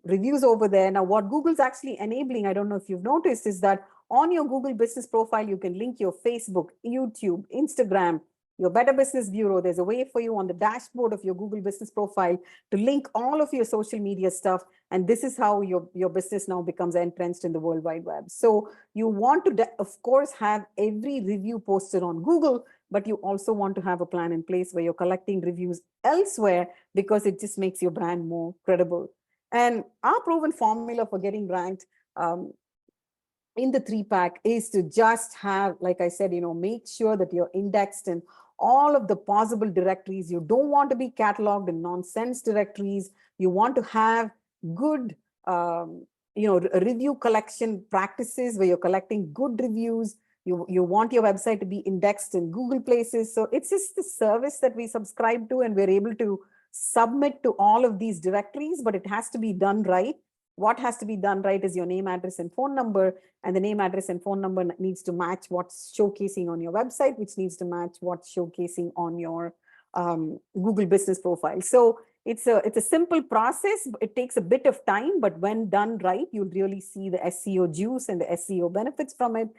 Speaker 1: reviews over there. Now, what Google's actually enabling, I don't know if you've noticed, is that on your Google business profile, you can link your Facebook, YouTube, Instagram, your Better Business Bureau. There's a way for you on the dashboard of your Google business profile to link all of your social media stuff. And this is how your business now becomes entrenched in the World Wide Web. So you want to, of course, have every review posted on Google, but you also want to have a plan in place where you're collecting reviews elsewhere, because it just makes your brand more credible. And our proven formula for getting ranked in the 3-pack is to just have, like I said, make sure that you're indexed in all of the possible directories. You don't want to be cataloged in nonsense directories. You want to have good, review collection practices where you're collecting good reviews. You want your website to be indexed in Google places. So it's just the service that we subscribe to, and we're able to submit to all of these directories, but it has to be done right. What has to be done right is your name, address, and phone number, and the name, address, and phone number needs to match what's showcasing on your website, which needs to match what's showcasing on your Google business profile. So it's a simple process. It takes a bit of time, but when done right, you'll really see the SEO juice and the SEO benefits from it.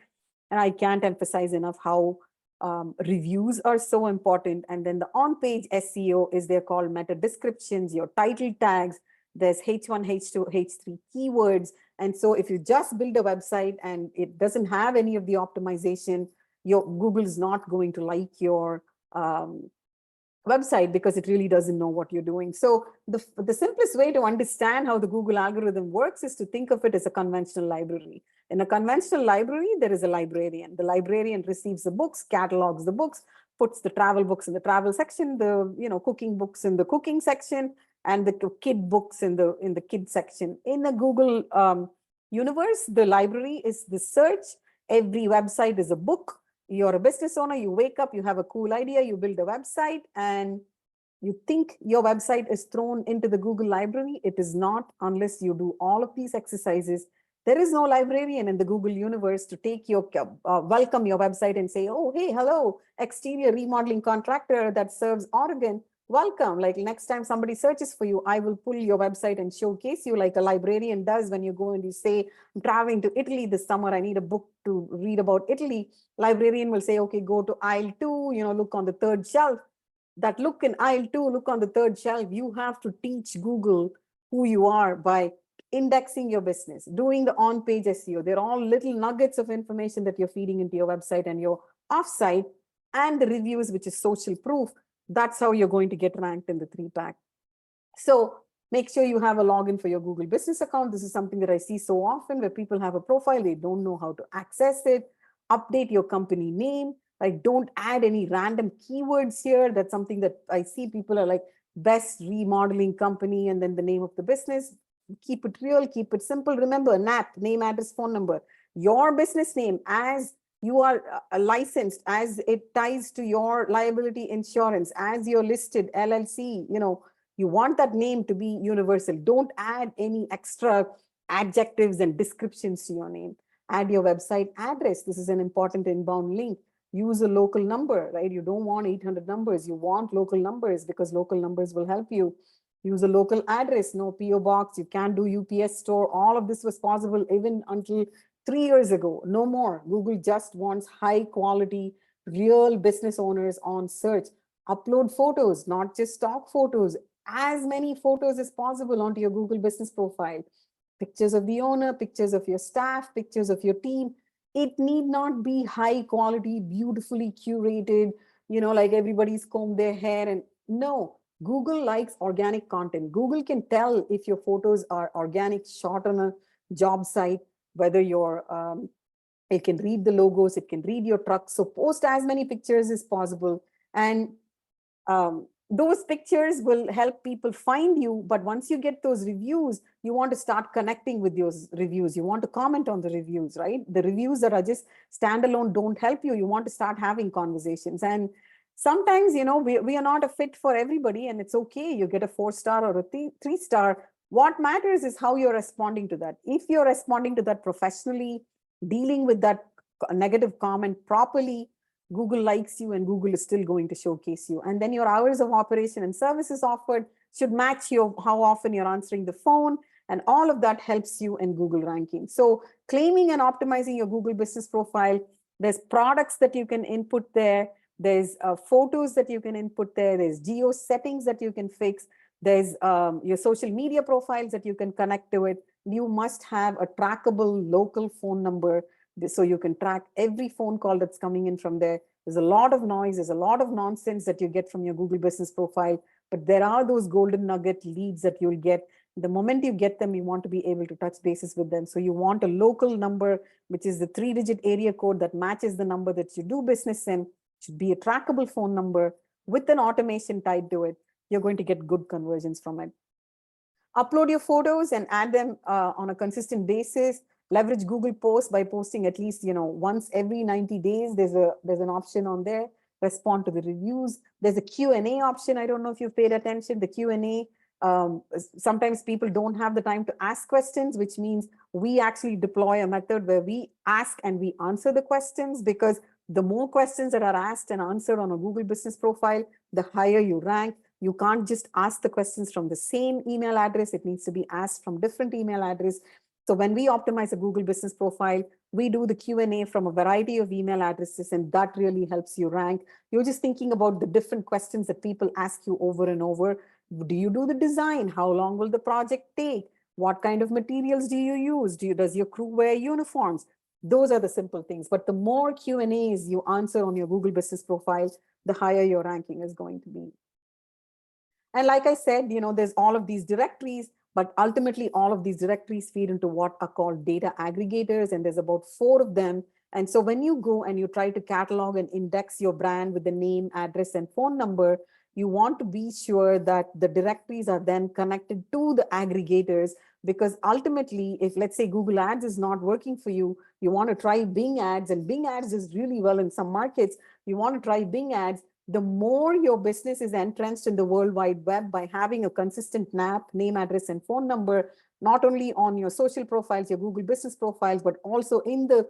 Speaker 1: And I can't emphasize enough how reviews are so important. And then the on-page SEO is they're called meta descriptions, your title tags. There's H1, H2, H3 keywords. And so if you just build a website and it doesn't have any of the optimization, your Google is not going to like your website because it really doesn't know what you're doing. So the simplest way to understand how the Google algorithm works is to think of it as a conventional library. In a conventional library, there is a librarian. The librarian receives the books, catalogs the books, puts the travel books in the travel section, the cooking books in the cooking section, and the kid books in the kid section. In a Google universe, the library is the search. Every website is a book. You're a business owner, you wake up, you have a cool idea, you build a website, and you think your website is thrown into the Google library. It is not, unless you do all of these exercises. There is no librarian in the Google universe to take your welcome your website and say, oh, hey, hello, exterior remodeling contractor that serves Oregon. Welcome. Like next time somebody searches for you, I will pull your website and showcase you like a librarian does when you go and you say, I'm traveling to Italy this summer. I need a book to read about Italy. Librarian will say, okay, go to aisle 2, look on the third shelf. That look in aisle 2, look on the third shelf. You have to teach Google who you are by indexing your business, doing the on-page SEO. They're all little nuggets of information that you're feeding into your website and your offsite, and the reviews, which is social proof. That's how you're going to get ranked in the 3-pack. So make sure you have a login for your Google business account. This is something that I see so often where people have a profile, they don't know how to access it. Update your company name. Like, don't add any random keywords here. That's something that I see people are like, best remodeling company, and then the name of the business. Keep it real, keep it simple. Remember, NAP, name, address, phone number. Your business name, as you are licensed, as it ties to your liability insurance, as you're listed LLC, you want that name to be universal. Don't add any extra adjectives and descriptions to your name. Add your website address. This is an important inbound link. Use a local number, right? You don't want 800 numbers. You want local numbers because local numbers will help you. Use a local address, no PO box. You can't do UPS store. All of this was possible even until 3 years ago. No more. Google just wants high quality, real business owners on search. Upload photos, not just stock photos. As many photos as possible onto your Google business profile. Pictures of the owner, pictures of your staff, pictures of your team. It need not be high quality, beautifully curated, like everybody's combed their hair. And no, Google likes organic content. Google can tell if your photos are organic, shot on a job site, whether it can read the logos, it can read your truck. So post as many pictures as possible. And those pictures will help people find you. But once you get those reviews, you want to start connecting with those reviews. You want to comment on the reviews, right? The reviews that are just standalone don't help you. You want to start having conversations. And sometimes, we are not a fit for everybody, and it's okay. You get a 4-star or a 3-star. What matters is how you're responding to that. If you're responding to that professionally, dealing with that negative comment properly, Google likes you and Google is still going to showcase you. And then your hours of operation and services offered should match how often you're answering the phone. And all of that helps you in Google ranking. So claiming and optimizing your Google business profile, there's products that you can input there. There's photos that you can input there. There's geo settings that you can fix. There's your social media profiles that you can connect to it. You must have a trackable local phone number so you can track every phone call that's coming in from there. There's a lot of noise. There's a lot of nonsense that you get from your Google business profile, but there are those golden nugget leads that you'll get. The moment you get them, you want to be able to touch bases with them. So you want a local number, which is the 3-digit area code that matches the number that you do business in. It should be a trackable phone number with an automation tied to it. You're going to get good conversions from it. Upload your photos and add them on a consistent basis. Leverage Google Posts by posting at least, once every 90 days. There's an option on there. Respond to the reviews. There's a Q&A option. I don't know if you've paid attention. The Q&A, sometimes people don't have the time to ask questions, which means we actually deploy a method where we ask and we answer the questions, because the more questions that are asked and answered on a Google business profile, the higher you rank. You can't just ask the questions from the same email address. It needs to be asked from different email address. So when we optimize a Google business profile, we do the Q&A from a variety of email addresses, and that really helps you rank. You're just thinking about the different questions that people ask you over and over. Do you do the design? How long will the project take? What kind of materials do you use? Does your crew wear uniforms? Those are the simple things. But the more Q&As you answer on your Google business profile, the higher your ranking is going to be. And like I said, there's all of these directories, but ultimately all of these directories feed into what are called data aggregators, and there's about 4 of them. And so when you go and you try to catalog and index your brand with the name, address, and phone number, you want to be sure that the directories are then connected to the aggregators, because ultimately, if let's say Google Ads is not working for you, you want to try Bing Ads, and Bing Ads is really well in some markets. You want to try Bing Ads. The more your business is entrenched in the World Wide Web by having a consistent NAP, name, address, and phone number, not only on your social profiles, your Google business profiles, but also in the,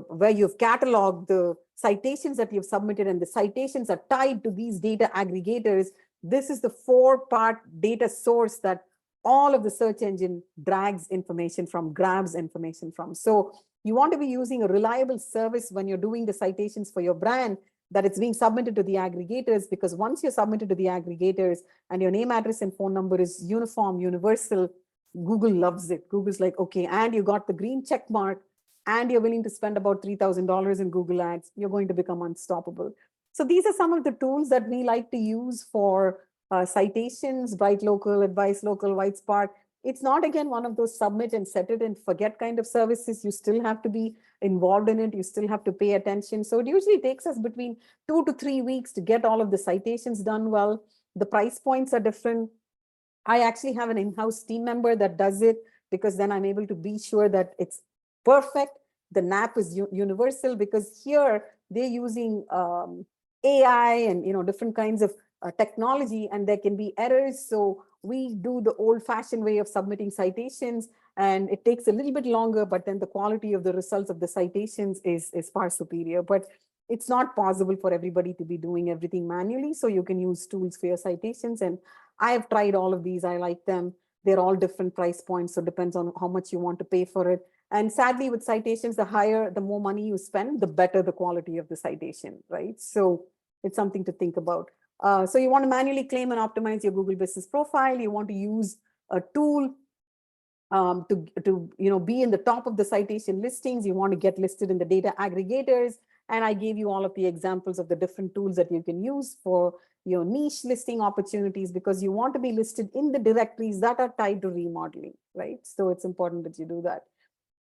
Speaker 1: where you've cataloged the citations that you've submitted, and the citations are tied to these data aggregators. This is the 4-part data source that all of the search engine drags information from, grabs information from. So you want to be using a reliable service when you're doing the citations for your brand, that it's being submitted to the aggregators, because once you're submitted to the aggregators and your name, address, and phone number is uniform, universal, Google loves it. Google's like, okay, and you got the green check mark, and you're willing to spend about $3,000 in Google Ads, you're going to become unstoppable. So these are some of the tools that we like to use for citations: Bright Local, Advice Local, Whitespark. It's not, again, one of those submit and set it and forget kind of services. You still have to be involved in it. You still have to pay attention. So it usually takes us between 2 to 3 weeks to get all of the citations done well. The price points are different. I actually have an in-house team member that does it, because then I'm able to be sure that it's perfect. The NAP is universal, because here they're using AI and different kinds of technology, and there can be errors. So we do the old-fashioned way of submitting citations, and it takes a little bit longer, but then the quality of the results of the citations is far superior. But it's not possible for everybody to be doing everything manually, so you can use tools for your citations. And I have tried all of these. I like them. They're all different price points, so it depends on how much you want to pay for it. And sadly, with citations, the more money you spend, the better the quality of the citation, right? So it's something to think about. So you want to manually claim and optimize your Google business profile. You want to use a tool to be in the top of the citation listings. You want to get listed in the data aggregators. And I gave you all of the examples of the different tools that you can use for your niche listing opportunities, because you want to be listed in the directories that are tied to remodeling, right? So it's important that you do that.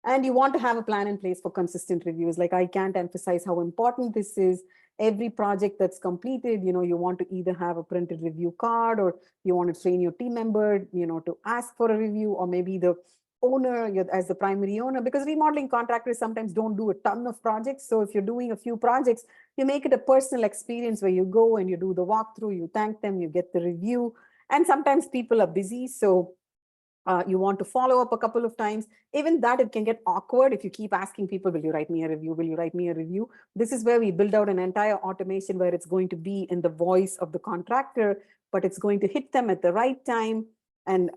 Speaker 1: And you want to have a plan in place for consistent reviews. Like, I can't emphasize how important this is. Every project that's completed, you want to either have a printed review card, or you want to train your team member, to ask for a review, or maybe the owner, as the primary owner, because remodeling contractors sometimes don't do a ton of projects. So if you're doing a few projects, you make it a personal experience where you go and you do the walkthrough, you thank them, you get the review. And sometimes people are busy, so you want to follow up a couple of times. Even that, it can get awkward if you keep asking people, will you write me a review? Will you write me a review? This is where we build out an entire automation where it's going to be in the voice of the contractor, but it's going to hit them at the right time and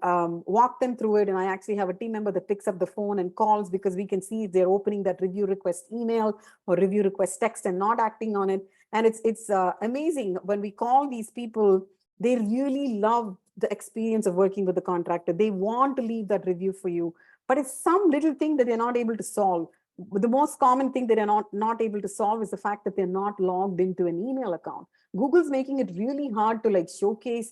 Speaker 1: walk them through it. And I actually have a team member that picks up the phone and calls, because we can see if they're opening that review request email or review request text and not acting on it. And it's amazing when we call these people. They really love the experience of working with the contractor. They want to leave that review for you, but it's some little thing that they're not able to solve. The most common thing that they're not able to solve is the fact that they're not logged into an email account. Google's making it really hard to showcase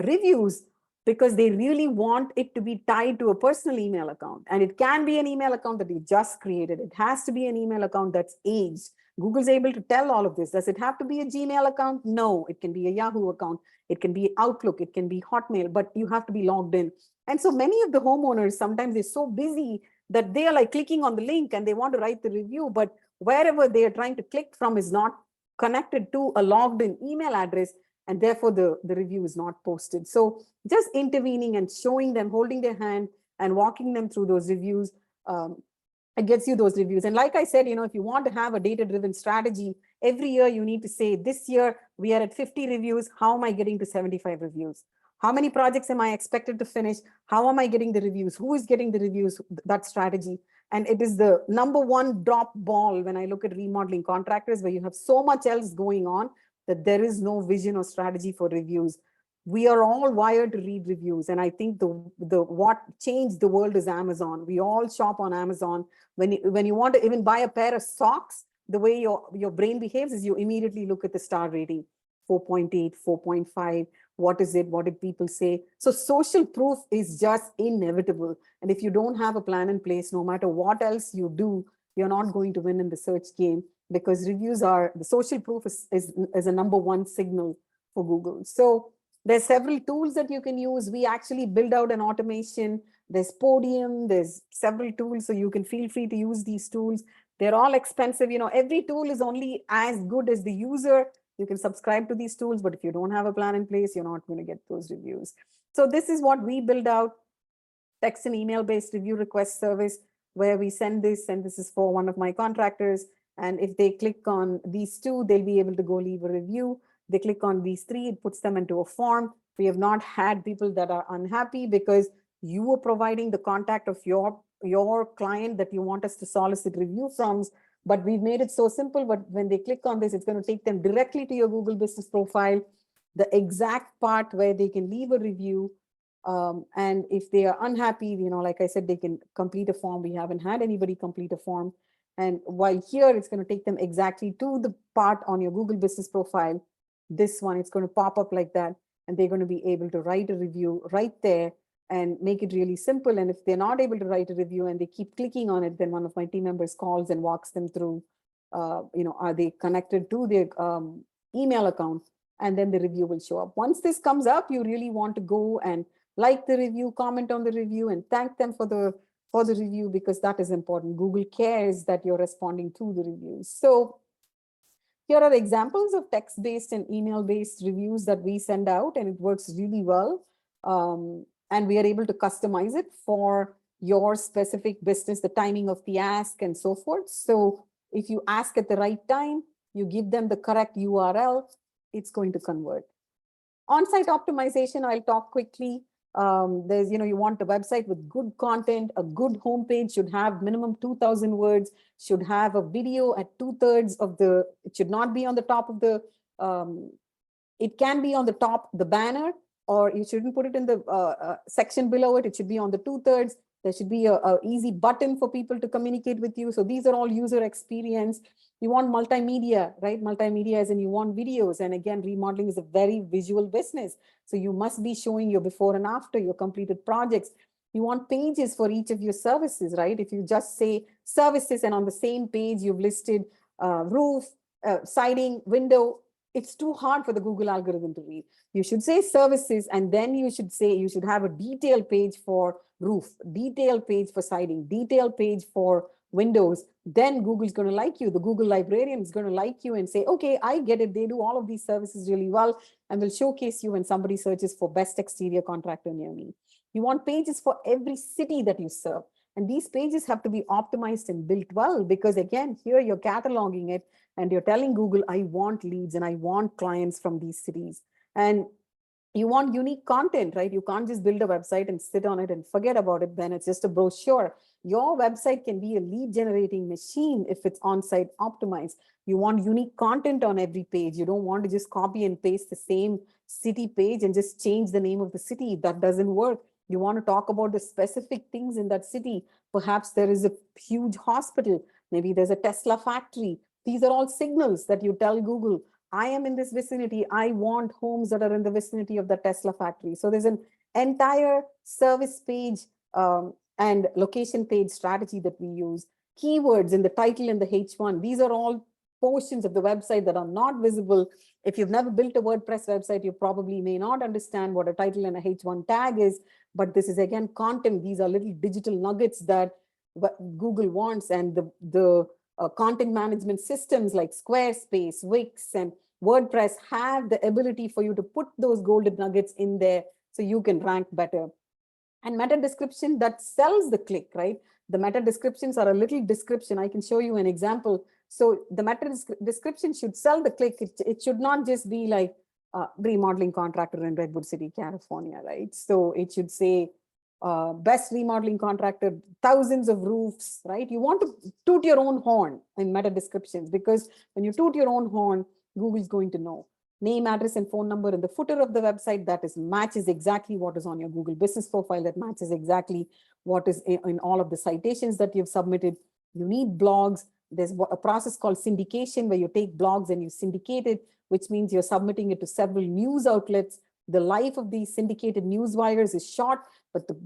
Speaker 1: reviews, because they really want it to be tied to a personal email account. And it can be an email account that you just created. It has to be an email account that's aged. Google's able to tell all of this. Does it have to be a Gmail account? No, it can be a Yahoo account. It can be Outlook. It can be Hotmail, but you have to be logged in. And so many of the homeowners, sometimes they're so busy that they are clicking on the link and they want to write the review, but wherever they are trying to click from is not connected to a logged in email address, and therefore the review is not posted. So just intervening and showing them, holding their hand and walking them through those reviews, it gets you those reviews. And like I said, if you want to have a data-driven strategy, every year you need to say, this year we are at 50 reviews. How am I getting to 75 reviews? How many projects am I expected to finish? How am I getting the reviews? Who is getting the reviews? That strategy. And it is the number one drop ball when I look at remodeling contractors, where you have so much else going on that there is no vision or strategy for reviews. we are all wired to read reviews. And I think the what changed the world is Amazon. We all shop on Amazon. When you want to even buy a pair of socks, the way your brain behaves is you immediately look at the star rating, 4.8, 4.5. What is it? What did people say? So social proof is just inevitable. And if you don't have a plan in place, no matter what else you do, you're not going to win in the search game, because reviews are, the social proof is a number one signal for Google. So there's several tools that you can use. We actually build out an automation. There's Podium, there's several tools, so you can feel free to use these tools. They're all expensive. Every tool is only as good as the user. You can subscribe to these tools, but if you don't have a plan in place, you're not going to get those reviews. So this is what we build out: text and email-based review request service, where we send this, and this is for one of my contractors. And if they click on these two, they'll be able to go leave a review. They click on these three, it puts them into a form. We have not had people that are unhappy because you are providing the contact of your client that you want us to solicit review from. But we've made it so simple, but when they click on this, it's going to take them directly to your Google business profile, the exact part where they can leave a review. And if they are unhappy, like I said, they can complete a form. We haven't had anybody complete a form. And while here, it's going to take them exactly to the part on your Google business profile. This one, it's going to pop up like that, and they're going to be able to write a review right there and make it really simple. And if they're not able to write a review and they keep clicking on it, then one of my team members calls and walks them through, are they connected to their email account? And then the review will show up. Once this comes up, you really want to go and like the review, comment on the review, and thank them for the review, because that is important. Google cares that you're responding to the reviews. So here are examples of text-based and email-based reviews that we send out, and it works really well. And we are able to customize it for your specific business, the timing of the ask and so forth. So if you ask at the right time, you give them the correct URL, it's going to convert. On-site optimization, I'll talk quickly. There's, you want a website with good content. A good homepage should have minimum 2,000 words, should have a video at 2/3 of it should not be on the top of the, it can be on the top, the banner, or you shouldn't put it in the section below it. It should be on the 2/3. There should be a easy button for people to communicate with you. So these are all user experience. You want multimedia, right? Multimedia as in you want videos. And again, remodeling is a very visual business. So you must be showing your before and after, your completed projects. You want pages for each of your services, right? If you just say services and on the same page you've listed roof, siding, window, it's too hard for the Google algorithm to read. You should say services, and then you should have a detailed page for roof, detailed page for siding, detailed page for windows. Then Google's going to like you. The Google librarian is going to like you and say, okay, I get it. They do all of these services really well, and will showcase you when somebody searches for best exterior contractor near me. You want pages for every city that you serve. And these pages have to be optimized and built well, because again, here you're cataloging it and you're telling Google, I want leads and I want clients from these cities. And you want unique content, right? You can't just build a website and sit on it and forget about it. Then it's just a brochure. Your website can be a lead generating machine if it's on-site optimized. You want unique content on every page. You don't want to just copy and paste the same city page and just change the name of the city. That doesn't work. You want to talk about the specific things in that city. Perhaps there is a huge hospital. Maybe there's a Tesla factory. These are all signals that you tell Google, I am in this vicinity. I want homes that are in the vicinity of the Tesla factory. So there's an entire service page and location page strategy that we use. Keywords in the title and the H1. These are all portions of the website that are not visible. If you've never built a WordPress website, you probably may not understand what a title and a H1 tag is, but this is again content. These are little digital nuggets that Google wants, and the content management systems like Squarespace, Wix, and WordPress have the ability for you to put those golden nuggets in there so you can rank better. And meta description that sells the click, right? The meta descriptions are a little description. I can show you an example. So the meta description should sell the click. It should not just be like remodeling contractor in Redwood City, California, right? So it should say best remodeling contractor, thousands of roofs, right? You want to toot your own horn in meta descriptions, because when you toot your own horn, Google's going to know. name, address, and phone number in the footer of the website. That is matches exactly what is on your Google business profile. That matches exactly what is in all of the citations that you've submitted. You need blogs. There's a process called syndication where you take blogs and you syndicate it, which means you're submitting it to several news outlets. The life of these syndicated news wires is short, but the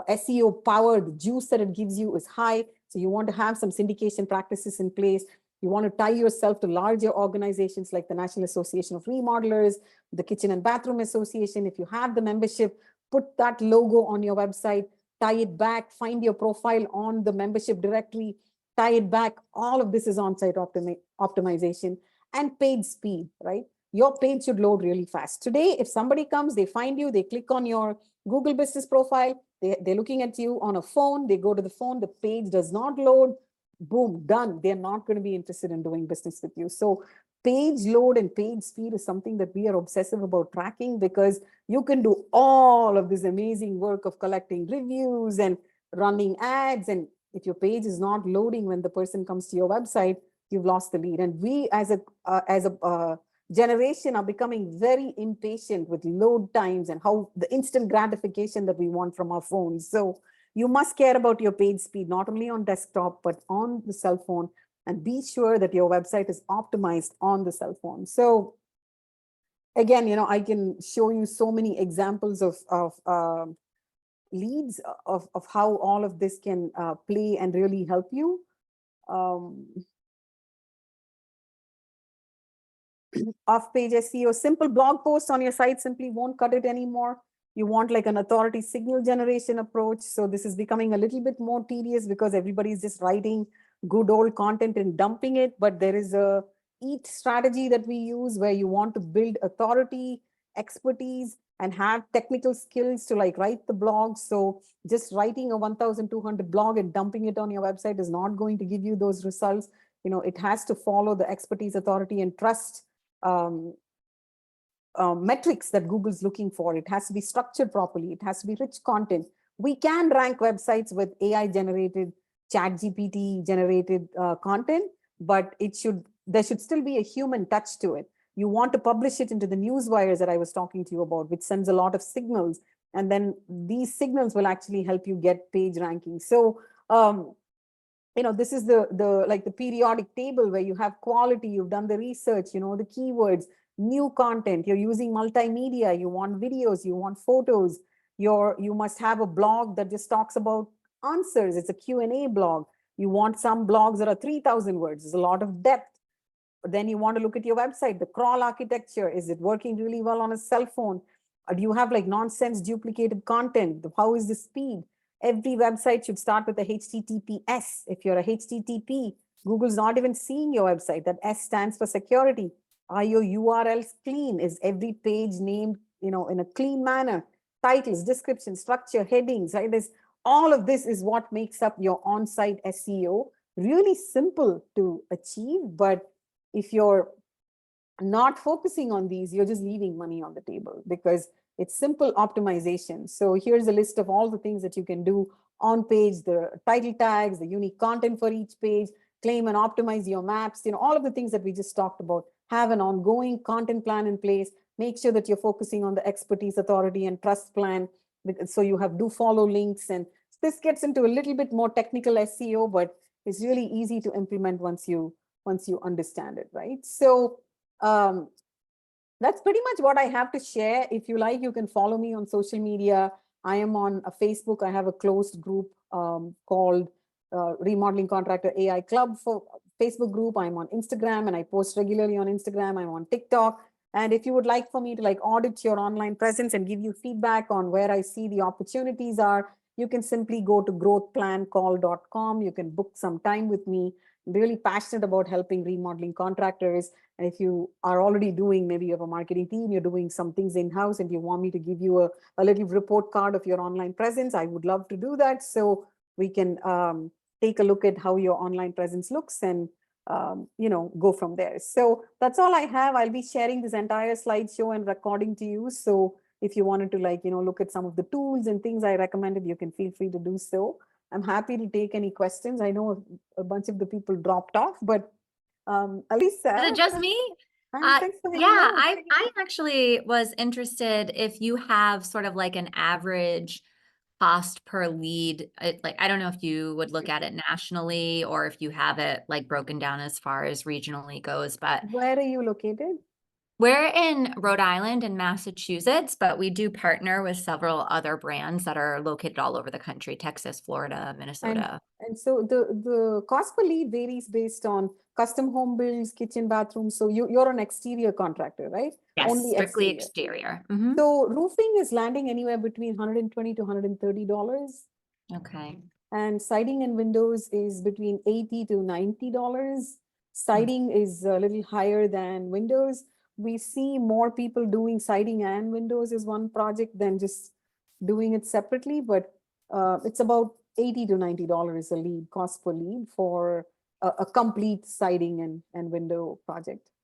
Speaker 1: SEO power, the juice that it gives you is high. So you want to have some syndication practices in place. You want to tie yourself to larger organizations like the National Association of Remodelers, the Kitchen and Bathroom Association. If you have the membership, put that logo on your website, tie it back, find your profile on the membership directory, tie it back. All of this is on-site optimization and page speed, right? Your page should load really fast. Today, if somebody comes, they find you, they click on your Google business profile, they're looking at you on a phone, they go to the phone, the page does not load, boom, done. They're not going to be interested in doing business with you. So page load and page speed is something that we are obsessive about tracking, because you can do all of this amazing work of collecting reviews and running ads. And if your page is not loading when the person comes to your website, you've lost the lead. And we as a generation are becoming very impatient with load times and how the instant gratification that we want from our phones. So you must care about your page speed, not only on desktop, but on the cell phone, and be sure that your website is optimized on the cell phone. So again, I can show you so many examples of leads of how all of this can play and really help you. Off-page SEO, simple blog post on your site simply won't cut it anymore. You want like an authority signal generation approach. So this is becoming a little bit more tedious because everybody's just writing good old content and dumping it. But there is a EAT strategy that we use where you want to build authority, expertise, and have technical skills to like write the blog. So just writing a 1,200 blog and dumping it on your website is not going to give you those results. It has to follow the expertise, authority, and trust metrics that Google's looking for. It has to be structured properly. It has to be rich content. We can rank websites with AI generated, ChatGPT generated content, but there should still be a human touch to it. You want to publish it into the news wires that I was talking to you about, which sends a lot of signals. And then these signals will actually help you get page ranking. So, this is the periodic table where you have quality, you've done the research, the keywords, new content, you're using multimedia, you want videos, you want photos, you must have a blog that just talks about answers. It's a Q&A blog. You want some blogs that are 3,000 words. There's a lot of depth. But then you want to look at your website, the crawl architecture. Is it working really well on a cell phone? Or do you have like nonsense duplicated content? How is the speed? Every website should start with a HTTPS. If you're a HTTP, Google's not even seeing your website. That S stands for security. Are your URLs clean? Is every page named, in a clean manner? Titles, description, structure, headings, right? All of this is what makes up your on-site SEO. Really simple to achieve, but if you're not focusing on these, you're just leaving money on the table because it's simple optimization. So here's a list of all the things that you can do on page, the title tags, the unique content for each page, claim and optimize your maps, all of the things that we just talked about. Have an ongoing content plan in place. Make sure that you're focusing on the expertise, authority, and trust plan. So you have do follow links. And this gets into a little bit more technical SEO, but it's really easy to implement once you understand it, right? So that's pretty much what I have to share. If you like, you can follow me on social media. I am on Facebook. I have a closed group called Remodeling Contractor AI Club for Facebook group. I'm on Instagram and I post regularly on Instagram. I'm on TikTok. And if you would like for me to like audit your online presence and give you feedback on where I see the opportunities are, you can simply go to growthplancall.com. You can book some time with me. I'm really passionate about helping remodeling contractors. And if you are already doing, maybe you have a marketing team, you're doing some things in-house and you want me to give you a little report card of your online presence, I would love to do that. So we can take a look at how your online presence looks and go from there. So that's all I have. I'll be sharing this entire slideshow and recording to you. So if you wanted to look at some of the tools and things I recommended, you can feel free to do so. I'm happy to take any questions. I know a bunch of the people dropped off, but Alisa.
Speaker 2: Is it just me?
Speaker 1: And thanks for
Speaker 2: Yeah,
Speaker 1: hanging out.
Speaker 2: I actually was interested if you have sort of like an average cost per lead. Like, I don't know if you would look at it nationally or if you have it like broken down as far as regionally goes, but
Speaker 1: Where are you located?
Speaker 2: we're in Rhode Island and Massachusetts, but we do partner with several other brands that are located all over the country, Texas, Florida,
Speaker 1: And
Speaker 2: Minnesota.
Speaker 1: and so the cost per lead varies based on custom home builds, kitchen, bathrooms. So you're an exterior contractor, right?
Speaker 2: Yes,
Speaker 1: Only
Speaker 2: strictly
Speaker 1: exterior.
Speaker 2: exterior.
Speaker 1: So roofing is landing anywhere between 120 to $130.
Speaker 2: Okay.
Speaker 1: And siding and windows is between $80 to $90.
Speaker 2: Mm.
Speaker 1: Siding is a little higher than windows. We see more people doing siding and windows as one project than just doing it separately, but it's about $80 to $90 a lead, cost per lead for a complete siding and window project.